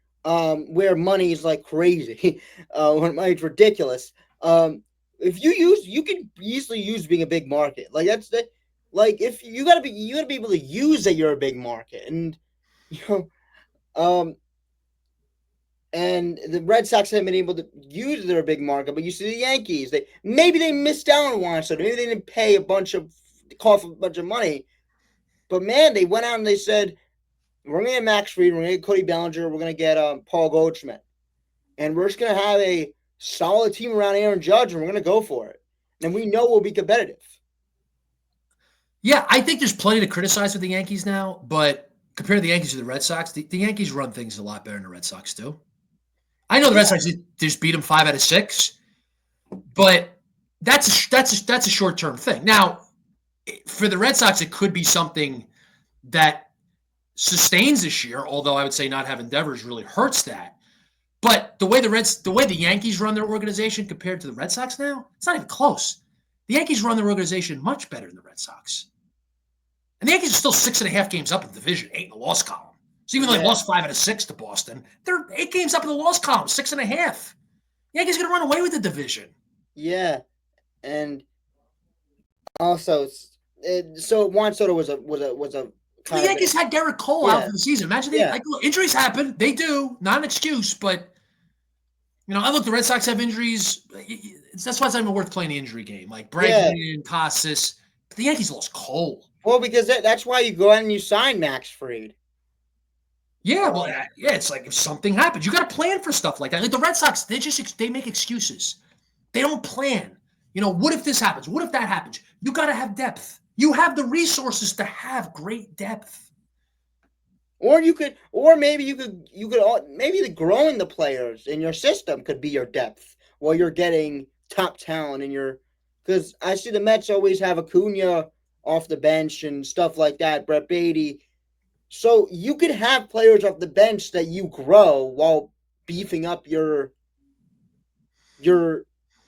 where money is like crazy, when money's ridiculous. If you can easily use being a big market. Like if you gotta be able to use that you're a big market, and and the Red Sox haven't been able to use their big market, but you see the Yankees, they missed out on one, so maybe they didn't pay cough a bunch of money, but man, they went out and they said, we're gonna get Max Fried, we're gonna get Cody Bellinger, we're gonna get Paul Goldschmidt, and we're just gonna have a solid team around Aaron Judge, and we're gonna go for it, and we know we'll be competitive. Yeah, I think there's plenty to criticize with the Yankees now, but compared to the Yankees to the Red Sox, the Yankees run things a lot better than the Red Sox do. I know the Red Sox just beat them 5 out of 6, but that's a short-term thing. Now, for the Red Sox, it could be something that sustains this year, although I would say not having Devers really hurts that. But the way the Yankees run their organization compared to the Red Sox now, it's not even close. The Yankees run their organization much better than the Red Sox. And the Yankees are still 6.5 games up in the division, 8 in the loss column. So even though they lost 5 out of 6 to Boston, they're 8 games up in the loss column, 6.5. The Yankees are going to run away with the division. Yeah, and also, so Juan Soto was a. The Yankees had Garrett Cole out for the season. Imagine injuries happen. They do, not an excuse, but the Red Sox have injuries. That's why it's not even worth playing the injury game. Like Bregman, Casas. But the Yankees lost Cole. Well, because that's why you go out and you sign Max Fried. Yeah, well, it's like if something happens, you got to plan for stuff like that. Like the Red Sox, they make excuses. They don't plan. What if this happens? What if that happens? You got to have depth. You have the resources to have great depth. Or maybe the growing the players in your system could be your depth while you're getting top talent in your. Because I see the Mets always have Acuna off the bench and stuff like that, Brett Beatty. So you could have players off the bench that you grow while beefing up your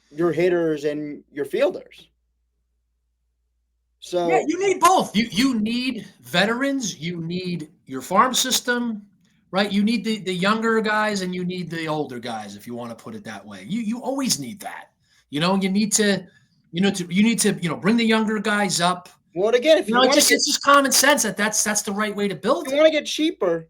hitters and your fielders. So yeah, you need both. You need veterans. You need your farm system, right? You need the younger guys and you need the older guys, if you want to put it that way. You always need that. You need to bring the younger guys up. Well, again, if you want it's just common sense that's the right way to build. If you want to get cheaper,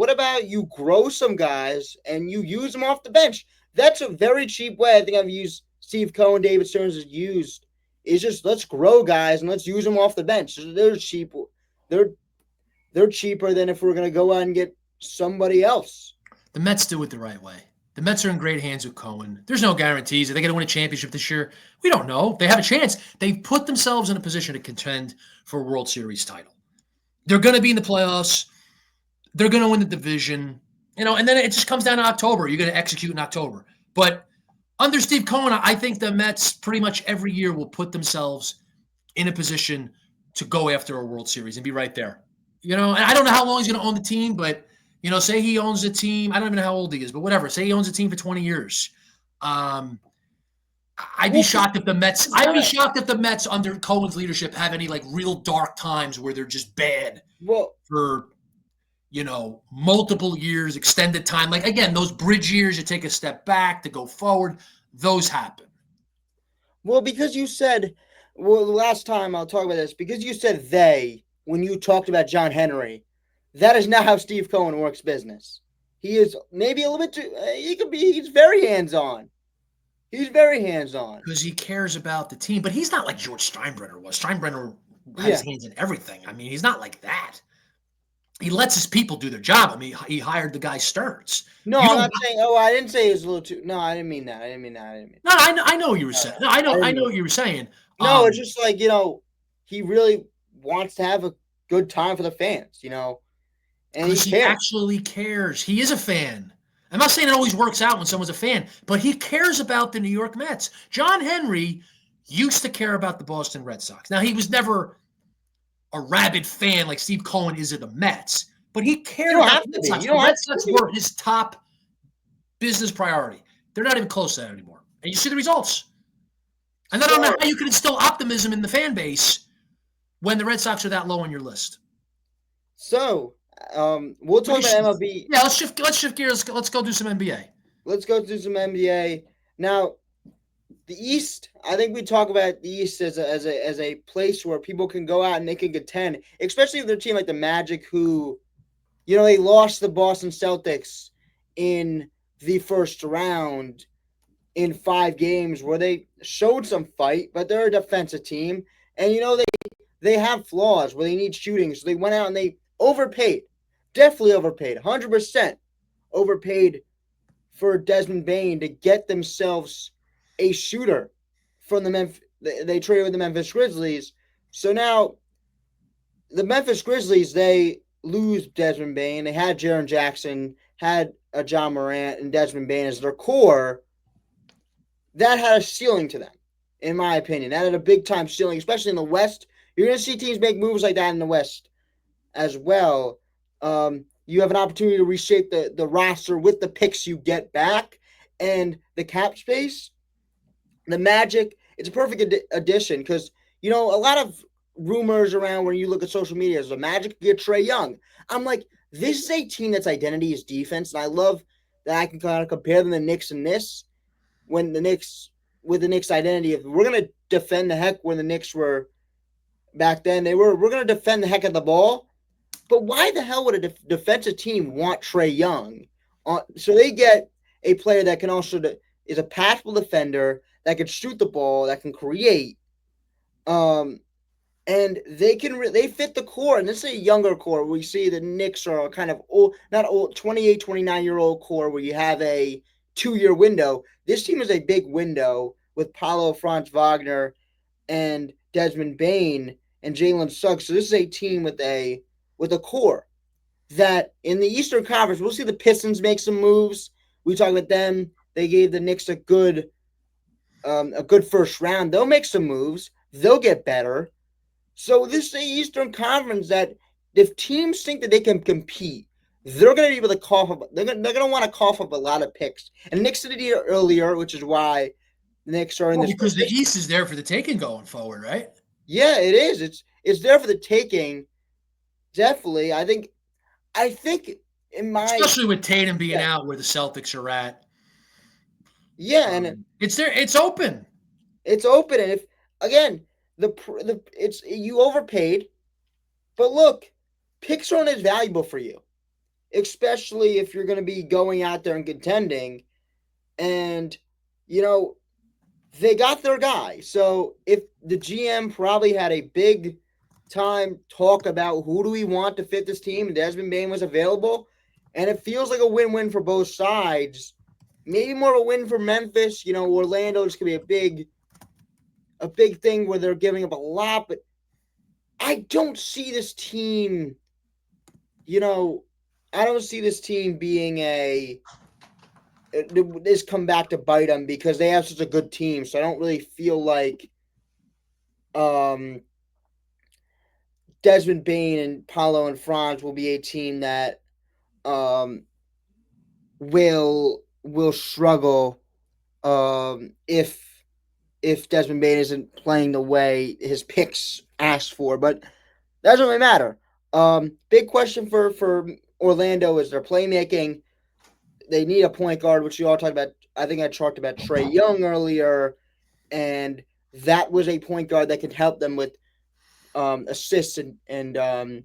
What about you grow some guys and you use them off the bench? That's a very cheap way. I think I've used Steve Cohen, David Stearns has used is just let's grow guys and let's use them off the bench. They're cheap. They're they're cheaper than if we're gonna go out and get somebody else. The Mets do it the right way. The Mets are in great hands with Cohen. There's no guarantees. Are they going to win a championship this year? We don't know. They have a chance. They've put themselves in a position to contend for a World Series title. They're going to be in the playoffs. They're going to win the division. And then it just comes down to October. You're going to execute in October. But under Steve Cohen, I think the Mets pretty much every year will put themselves in a position to go after a World Series and be right there. And I don't know how long he's going to own the team, but say he owns the team. I don't even know how old he is, but whatever. Say he owns the team for 20 years. I'd be shocked if the Mets. I'd be shocked if the Mets under Cohen's leadership have any like real dark times where they're just bad for multiple years, extended time. Like again, those bridge years, you take a step back to go forward. Those happen. Well, because you said, the last time I'll talk about this, because you said they when you talked about John Henry. That is not how Steve Cohen works business. He is maybe a little bit too. He's very hands-on. He's very hands-on because he cares about the team. But he's not like George Steinbrenner was. Steinbrenner had his hands in everything. I mean, he's not like that. He lets his people do their job. I mean, he hired the guy Stearns. No, I'm not saying. Oh, I didn't say he was a little too. No, I didn't mean that. No, I know what you were saying. No, I know what you were saying. No, it's just like he really wants to have a good time for the fans. And he actually cares. He is a fan. I'm not saying it always works out when someone's a fan, but he cares about the New York Mets. John Henry used to care about the Boston Red Sox. Now, he was never a rabid fan like Steve Cohen is of the Mets, but he cared about the Red Sox. The Red Sox were his top business priority. They're not even close to that anymore. And you see the results. And I don't know how you can instill optimism in the fan base when the Red Sox are that low on your list. So, we'll talk about MLB. Yeah, let's shift gears. Let's go do some NBA. Let's go do some NBA. Now, the East, I think we talk about the East as a place where people can go out and they can contend, especially if they're a team like the Magic who, they lost the Boston Celtics in the first round in 5 games where they showed some fight, but they're a defensive team. And, they have flaws where they need shooting. So they went out and they overpaid. Definitely overpaid. 100% overpaid for Desmond Bane to get themselves a shooter from the they traded with the Memphis Grizzlies. So now the Memphis Grizzlies, they lose Desmond Bane. They had Jaren Jackson, had a John Morant, and Desmond Bane as their core. That had a ceiling to them, in my opinion. That had a big-time ceiling, especially in the West. You're going to see teams make moves like that in the West as well. You have an opportunity to reshape the roster with the picks you get back and the cap space. The Magic, it's a perfect addition because, a lot of rumors around when you look at social media is the Magic get Trae Young. I'm like, this is a team that's identity is defense, and I love that I can kind of compare them to the Knicks in this. When the Knicks, with the Knicks identity, if we're going to defend the heck when the Knicks were back then, we're going to defend the heck of the ball. But why the hell would a defensive team want Trae Young? So they get a player that can also is a passable defender that can shoot the ball, that can create, and they fit the core. And this is a younger core. We see the Knicks are kind of old, not old, 28, 29-year-old core where you have a 2-year window. This team is a big window with Paulo Franz Wagner and Desmond Bane and Jalen Suggs. So this is a team with a core that in the Eastern Conference, we'll see the Pistons make some moves. We talk about them. They gave the Knicks a good first round. They'll make some moves. They'll get better. So this is the Eastern Conference that if teams think that they can compete, they're going to be able to cough up. They're going to want to cough up a lot of picks. And Knicks did it earlier, which is why the Knicks are in this. Because the East is there for the taking going forward, right? Yeah, it is. It's there for the taking. Definitely. I think especially with Tatum being out where the Celtics are at. Yeah, and it's there. It's open. It's open, and if again you overpaid, but look, picks aren't as valuable for you. especially if you're going to be going out there and contending. And, you know, they got their guy. So if the GM probably had a big time talk about who do we want to fit this team, and Desmond Bain was available, and it feels like a win-win for both sides. Maybe more of a win for Memphis. You know, Orlando is going to be a big thing where they're giving up a lot, but I don't see this team. You know, I don't see this team being this come back to bite them because they have such a good team. So I don't really feel like um, Desmond Bain and Paulo and Franz will be a team that um, will struggle if Desmond Bain isn't playing the way his picks asked for. But that doesn't really matter. Big question for Orlando is their playmaking. They need a point guard, which you all talked about. I think I talked about Trae Young earlier, and that was a point guard that could help them with assists and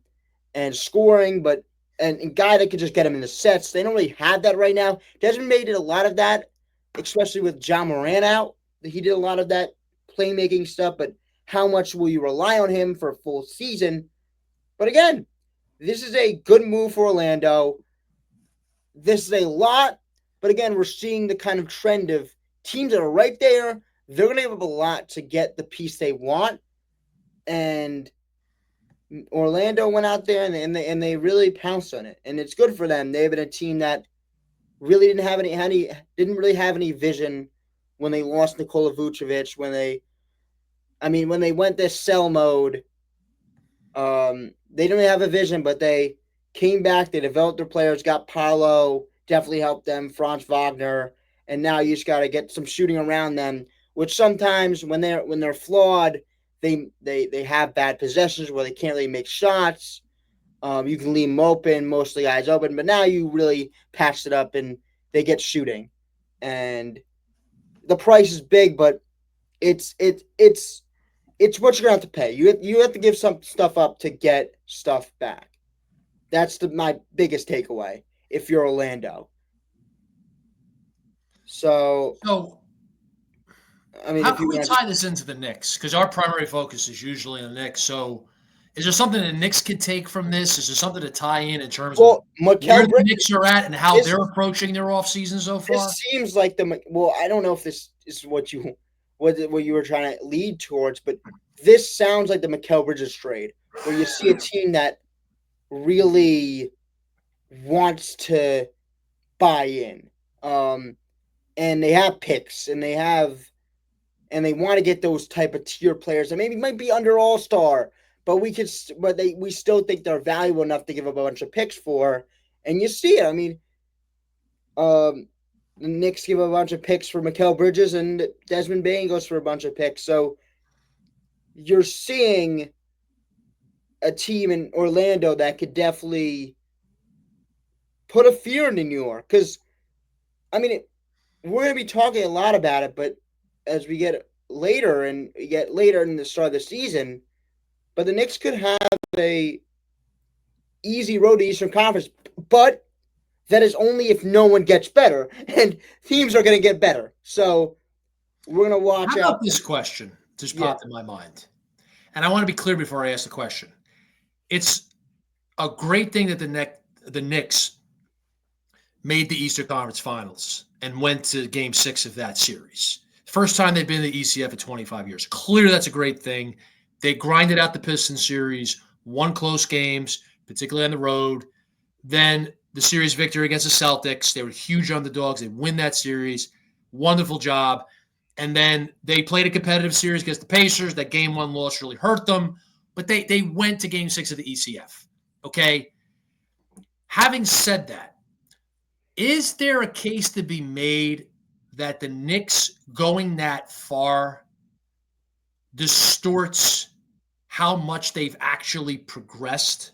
scoring, but and guy that could just get them in the sets. They don't really have that right now. Desmond May did a lot of that, especially with John Moran out. He did a lot of that playmaking stuff, but how much will you rely on him for a full season? But again, this is a good move for Orlando. This is a lot, but again, we're seeing the kind of trend of teams that are right there. They're going to give up a lot to get the piece they want, and Orlando went out there and they really pounced on it, and it's good for them. They've been a team that really didn't really have any vision when they lost Nikola Vucevic. When they went this sell mode, they didn't really have a vision, but they came back. They developed their players. Got Paolo, definitely helped them. Franz Wagner, and now you just got to get some shooting around them. Which sometimes when they're flawed, they have bad possessions where they can't really make shots. You can leave them open, most of the guys open, but now you really patch it up and they get shooting. And the price is big, but it's what you're gonna have to pay. You have to give some stuff up to get stuff back. That's my biggest takeaway. If you're Orlando, so So I mean, how if can you we want to, tie this into the Knicks? Because our primary focus is usually on the Knicks. So is there something the Knicks could take from this? Is there something to tie in terms of well, where Mikel the Bridges. Knicks are at and how This they're approaching their offseason so this far? seems like I don't know if this is what you were trying to lead towards, but this sounds like the Mikel Bridges trade, where you see a team that really wants to buy in, and they have picks, and they want to get those type of tier players that maybe might be under All Star, but we still think they're valuable enough to give up a bunch of picks for, and you see it. I mean, um, the Knicks give a bunch of picks for Mikel Bridges, and Desmond Bain goes for a bunch of picks. So you're seeing a team in Orlando that could definitely put a fear into New York. Because, I mean, we're going to be talking a lot about it, but as we get later in the start of the season, but the Knicks could have a easy road to Eastern Conference, but that is only if no one gets better, and teams are going to get better. So we're going to watch How out. about this question just Yeah. popped in my mind? And I want to be clear before I ask the question. It's a great thing that the Knicks made the Eastern Conference Finals and went to Game 6 of that series. First time they've been in the ECF in 25 years. Clearly, that's a great thing. They grinded out the Pistons series, won close games, particularly on the road. Then the series victory against the Celtics. They were huge underdogs. They win that series. Wonderful job. And then they played a competitive series against the Pacers. That game one loss really hurt them. But they went to Game 6 of the ECF. Okay. Having said that, is there a case to be made that the Knicks going that far distorts how much they've actually progressed?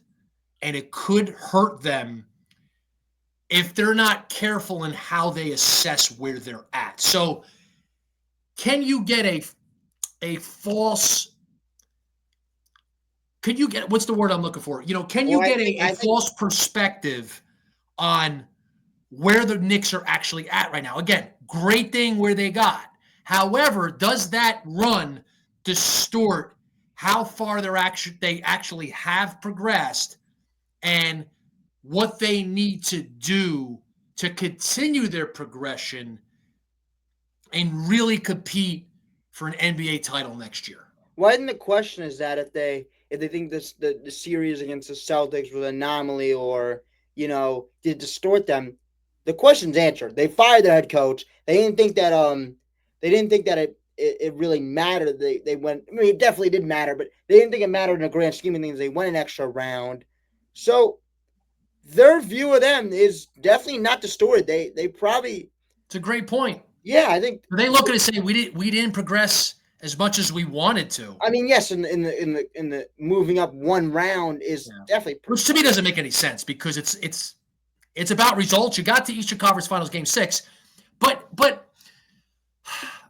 And it could hurt them if they're not careful in how they assess where they're at. So, can you get a false? Can you get what's the word I'm looking for? Can you Well, get a false perspective on where the Knicks are actually at right now. Again, great thing where they got. However, does that run distort how far they actually have progressed and what they need to do to continue their progression and really compete for an NBA title next year? Well, I think the question is that if they think the series against the Celtics was an anomaly or did distort them, the question's answered. They fired their head coach. They didn't think that it really mattered. They went. I mean, it definitely did matter, but they didn't think it mattered in the grand scheme of things. They went an extra round, so their view of them is definitely not distorted. They probably, It's a great point. yeah, I think. They look at it and say we didn't progress as much as we wanted to. I mean, yes, in the moving up one round is Yeah. definitely Which to me doesn't make any sense because it's about results. You got to Eastern Conference Finals Game 6, but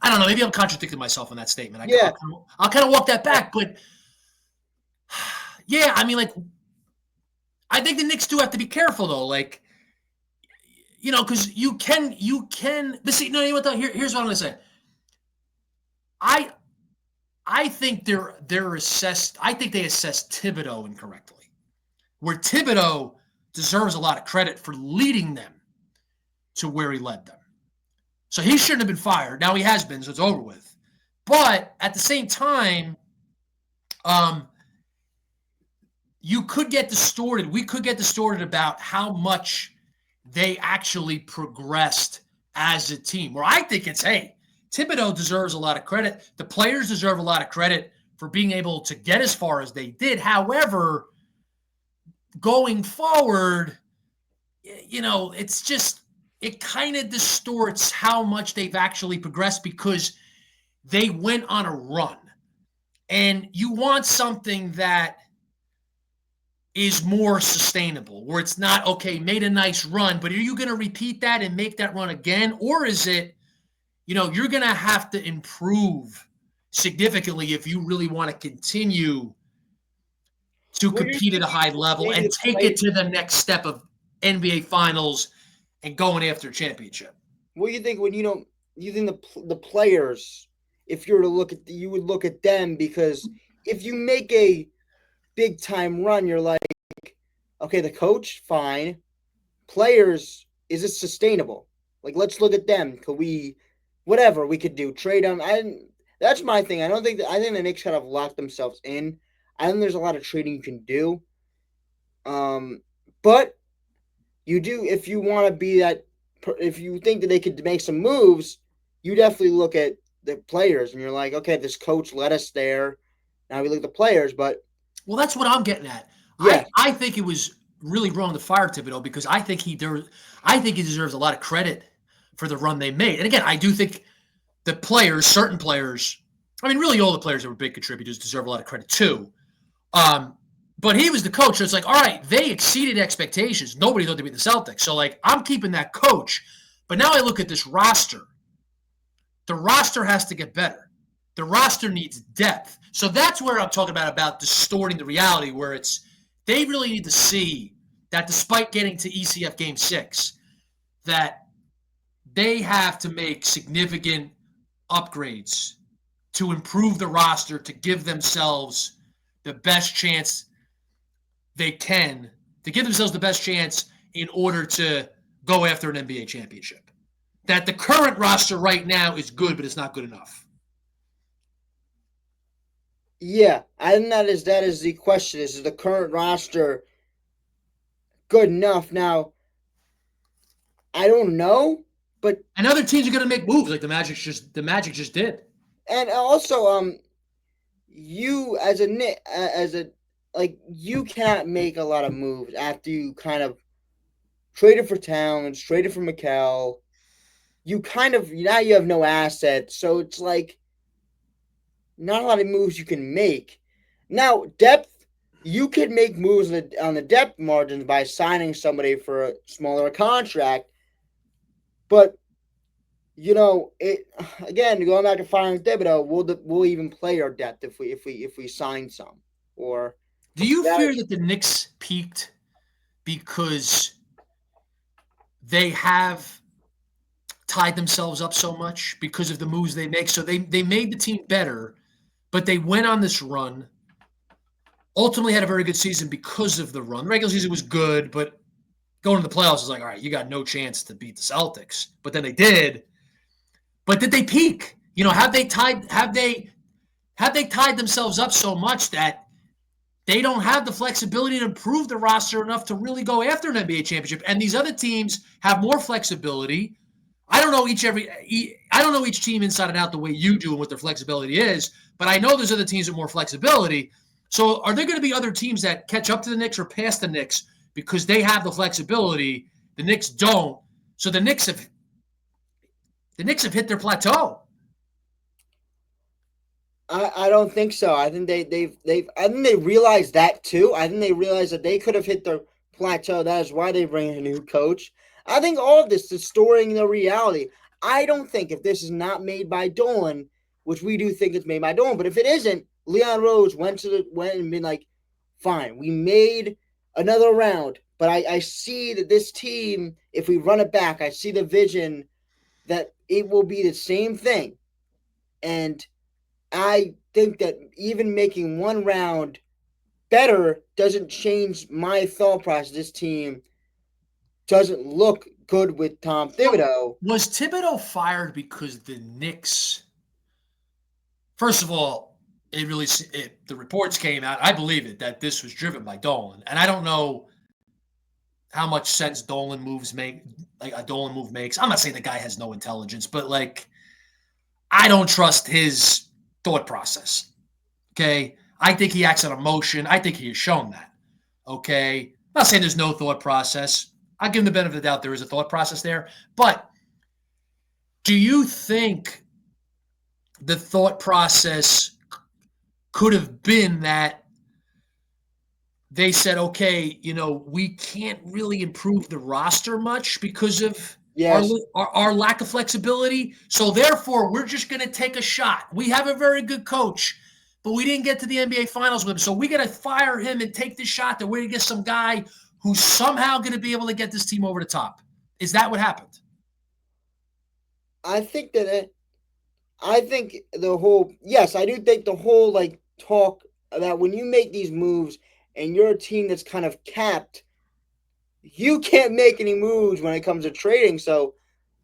I don't know. Maybe I'm contradicting myself in that statement. yeah. I'll kind of walk that back, but yeah, I mean, like I think the Knicks do have to be careful though, like because you can. But see, no, you know what? Though? Here's what I'm gonna say. I I think they're assessed. I think they assessed Thibodeau incorrectly. Where Thibodeau deserves a lot of credit for leading them to where he led them. So he shouldn't have been fired. Now he has been, so it's over with. But at the same time, um, you could get distorted. We could get distorted about how much they actually progressed as a team. Where I think it's, hey, Thibodeau deserves a lot of credit. The players deserve a lot of credit for being able to get as far as they did. However, going forward, it's just, it kind of distorts how much they've actually progressed because they went on a run. And you want something that is more sustainable, where it's not, okay, made a nice run, but are you going to repeat that and make that run again? Or is it, you're going to have to improve significantly if you really want to continue to What do you compete at think? a high level Maybe and the take play. it to the next step of NBA Finals and going after a championship. What do you think when you think the players? If you were to look at you would look at them because if you make a big time run, you're like, okay, the coach, fine. Players, is it sustainable? Like, let's look at them. Could we, whatever we could do, trade them? That's my thing. I don't think that. I think the Knicks kind of locked themselves in. I think there's a lot of trading you can do. But you do if you want to be that. If you think that they could make some moves, you definitely look at the players and you're like, okay, this coach led us there. Now we look at the players, but Well, that's what I'm getting at. I, yeah, I think it was really wrong to fire Thibodeau because I think he deserves a lot of credit for the run they made. And again, I do think the players, certain players, I mean, really all the players that were big contributors deserve a lot of credit too. Um, but he was the coach, so it's like, all right, they exceeded expectations. Nobody thought they'd be the Celtics. So, like, I'm keeping that coach. But now I look at this roster. The roster has to get better. The roster needs depth. So that's where I'm talking about distorting the reality, where it's they really need to see that despite getting to ECF Game 6, that they have to make significant upgrades to improve the roster to give themselves the best chance they can, to give themselves the best chance in order to go after an NBA championship. That the current roster right now is good, but it's not good enough. yeah. I think that is the question: is the current roster good enough? Now I don't know, but And other teams are going to make moves like the Magic just did. and also you as a like you cannot make a lot of moves after you kind of traded for Towns, traded for McCall. You kind of now you have no assets, so it's like not a lot of moves you can make. Now depth, you could make moves on the depth margins by signing somebody for a smaller contract, but it again going back to firing Thibodeau. We'll even play our depth if we sign some or Do you that. fear that the Knicks peaked because they have tied themselves up so much because of the moves they make. So they made the team better, but they went on this run. Ultimately, had a very good season because of the run. The regular season was good, but going to the playoffs is like, all right, you got no chance to beat the Celtics. But then they did. But did they peak? Have they tied themselves up so much that they don't have the flexibility to improve the roster enough to really go after an NBA championship? And these other teams have more flexibility. I don't know each team inside and out the way you do and what their flexibility is, but I know there's other teams with more flexibility. So are there going to be other teams that catch up to the Knicks or pass the Knicks because they have the flexibility? The Knicks don't. So the Knicks have hit their plateau. I don't think so. I think they realized that too. I think they realized that they could have hit their plateau. That is why they bring in a new coach. I think all of this is storing the reality. I don't think if this is not made by Dolan, which we do think it's made by Dolan, but if it isn't, Leon Rose went and been like, fine, we made another round, but I see that this team, if we run it back, I see the vision that it will be the same thing. And I think that even making one round better doesn't change my thought process. This team doesn't look good with Tom Thibodeau. Was Thibodeau fired because the Knicks? First of all, the reports came out. I believe it that this was driven by Dolan, and I don't know how much sense Dolan moves make. Like a Dolan move makes. I'm not saying the guy has no intelligence, but like I don't trust his thought process. Okay, I think he acts on emotion. I think he has shown that. Okay, I'm not saying there's no thought process. I'll give him the benefit of the doubt there is a thought process there. But do you think the thought process could have been that they said, okay, we can't really improve the roster much because of our lack of flexibility. So therefore, we're just going to take a shot. We have a very good coach, but we didn't get to the NBA Finals with him. So we got to fire him and take the shot that we're going to get some guy who's somehow going to be able to get this team over the top. Is that what happened? I think the whole, yes, I do think the whole like talk that when you make these moves and you're a team that's kind of capped, you can't make any moves when it comes to trading. So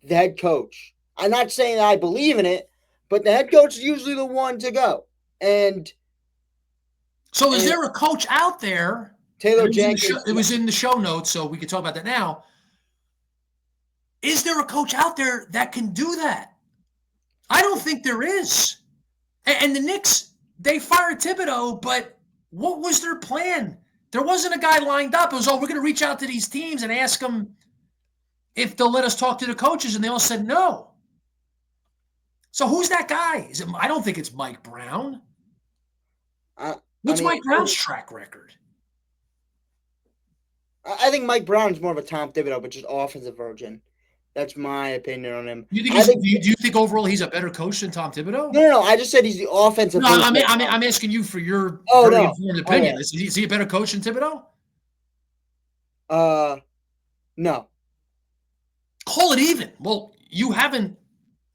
the head coach, I'm not saying that I believe in it, but the head coach is usually the one to go. And so is there a coach out there? Taylor Jenkins. It was in the show notes, so we can talk about that now. Is there a coach out there that can do that? I don't think there is. And the Knicks, they fired Thibodeau, but what was their plan? There wasn't a guy lined up. It was, we're going to reach out to these teams and ask them if they'll let us talk to the coaches, and they all said no. So who's that guy? I don't think it's Mike Brown. What's Mike Brown's track record? I think Mike Brown's more of a Tom Thibodeau, but just offensive version. That's my opinion on him. Do you think overall he's a better coach than Tom Thibodeau? No. I just said he's the offensive. No, I'm asking you for your informed opinion. Oh, yeah. Is he a better coach than Thibodeau? No. Call it even. Well, you haven't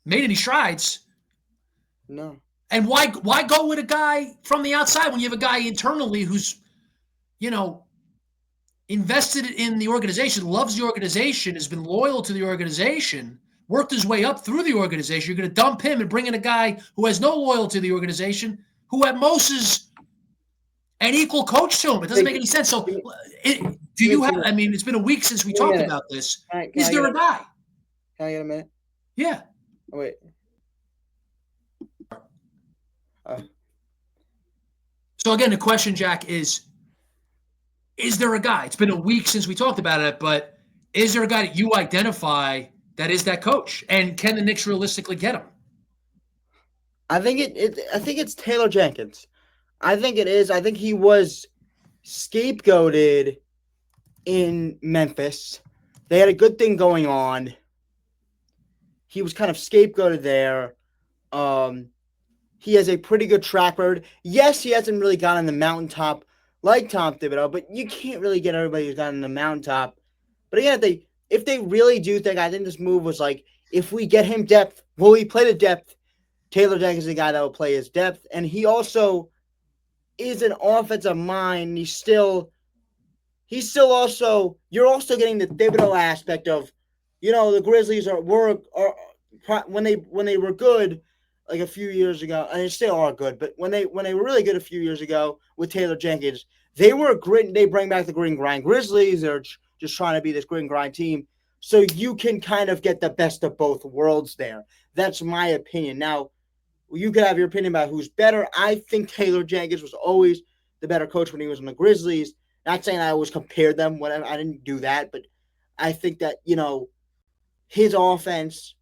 made any strides. No. And why go with a guy from the outside when you have a guy internally who's, invested in the organization, loves the organization, has been loyal to the organization, worked his way up through the organization? You're going to dump him and bring in a guy who has no loyalty to the organization, who at most is an equal coach to him. It doesn't make any sense. So it's been a week since we talked about this. Is there a guy? Can I get a minute? Yeah. Oh, wait. So again, the question, Jack, is there a guy? It's been a week since we talked about it, but is there a guy that you identify that is that coach? And can the Knicks realistically get him? I think it's Taylor Jenkins. I think it is. I think he was scapegoated in Memphis. They had a good thing going on. He was kind of scapegoated there. He has a pretty good track record. Yes, he hasn't really gotten on the mountaintop like Tom Thibodeau, but you can't really get everybody who's gotten on the mountaintop. But again, if they really do think, I think this move was like, if we get him depth, will he play the depth? Taylor Jenkins is the guy that will play his depth, and he also is an offensive mind. He's still also, you're also getting the Thibodeau aspect of, the Grizzlies are when they were good like a few years ago, and they still are good, but when they were really good a few years ago with Taylor Jenkins, they were grit. They bring back the grit and grind Grizzlies. They're just trying to be this grit and grind team, so you can kind of get the best of both worlds there. That's my opinion. Now, you could have your opinion about who's better. I think Taylor Jenkins was always the better coach when he was in the Grizzlies. Not saying I always compared them, whatever. I didn't do that, but I think that his offense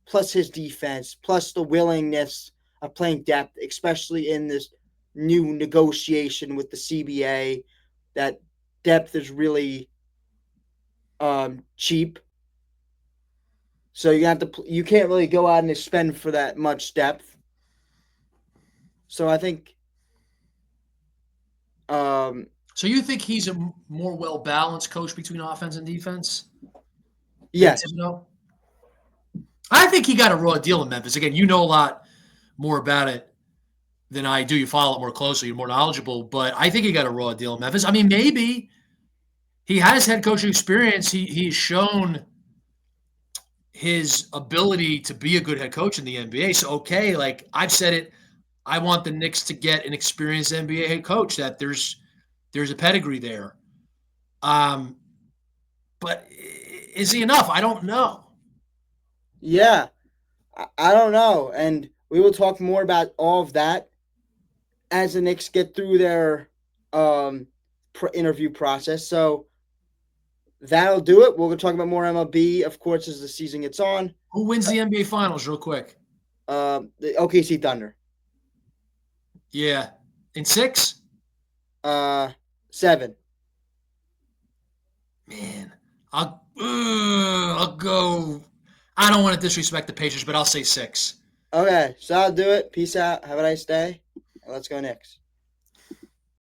plus his defense plus the willingness of playing depth, especially in this new negotiation with the CBA, that depth is really cheap. So you can't really go out and spend for that much depth. So I think So you think he's a more well-balanced coach between offense and defense than yes. Thibodeau? I think he got a raw deal in Memphis. Again, you know a lot more about it than I do. You follow it more closely. You're more knowledgeable. But I think he got a raw deal in Memphis. I mean, maybe he has head coaching experience. He's shown his ability to be a good head coach in the NBA. So, okay, like I've said it, I want the Knicks to get an experienced NBA head coach, that there's a pedigree there. But is he enough? I don't know. Yeah, I don't know. And we will talk more about all of that as the Knicks get through their interview process. So that'll do it. We'll talk about more MLB, of course, as the season gets on. Who wins the NBA Finals, real quick? The OKC Thunder. Yeah. In 6? 7. Man, I'll go. I don't want to disrespect the Pacers, but I'll say 6. Okay, so I'll do it. Peace out. Have a nice day. And let's go Knicks.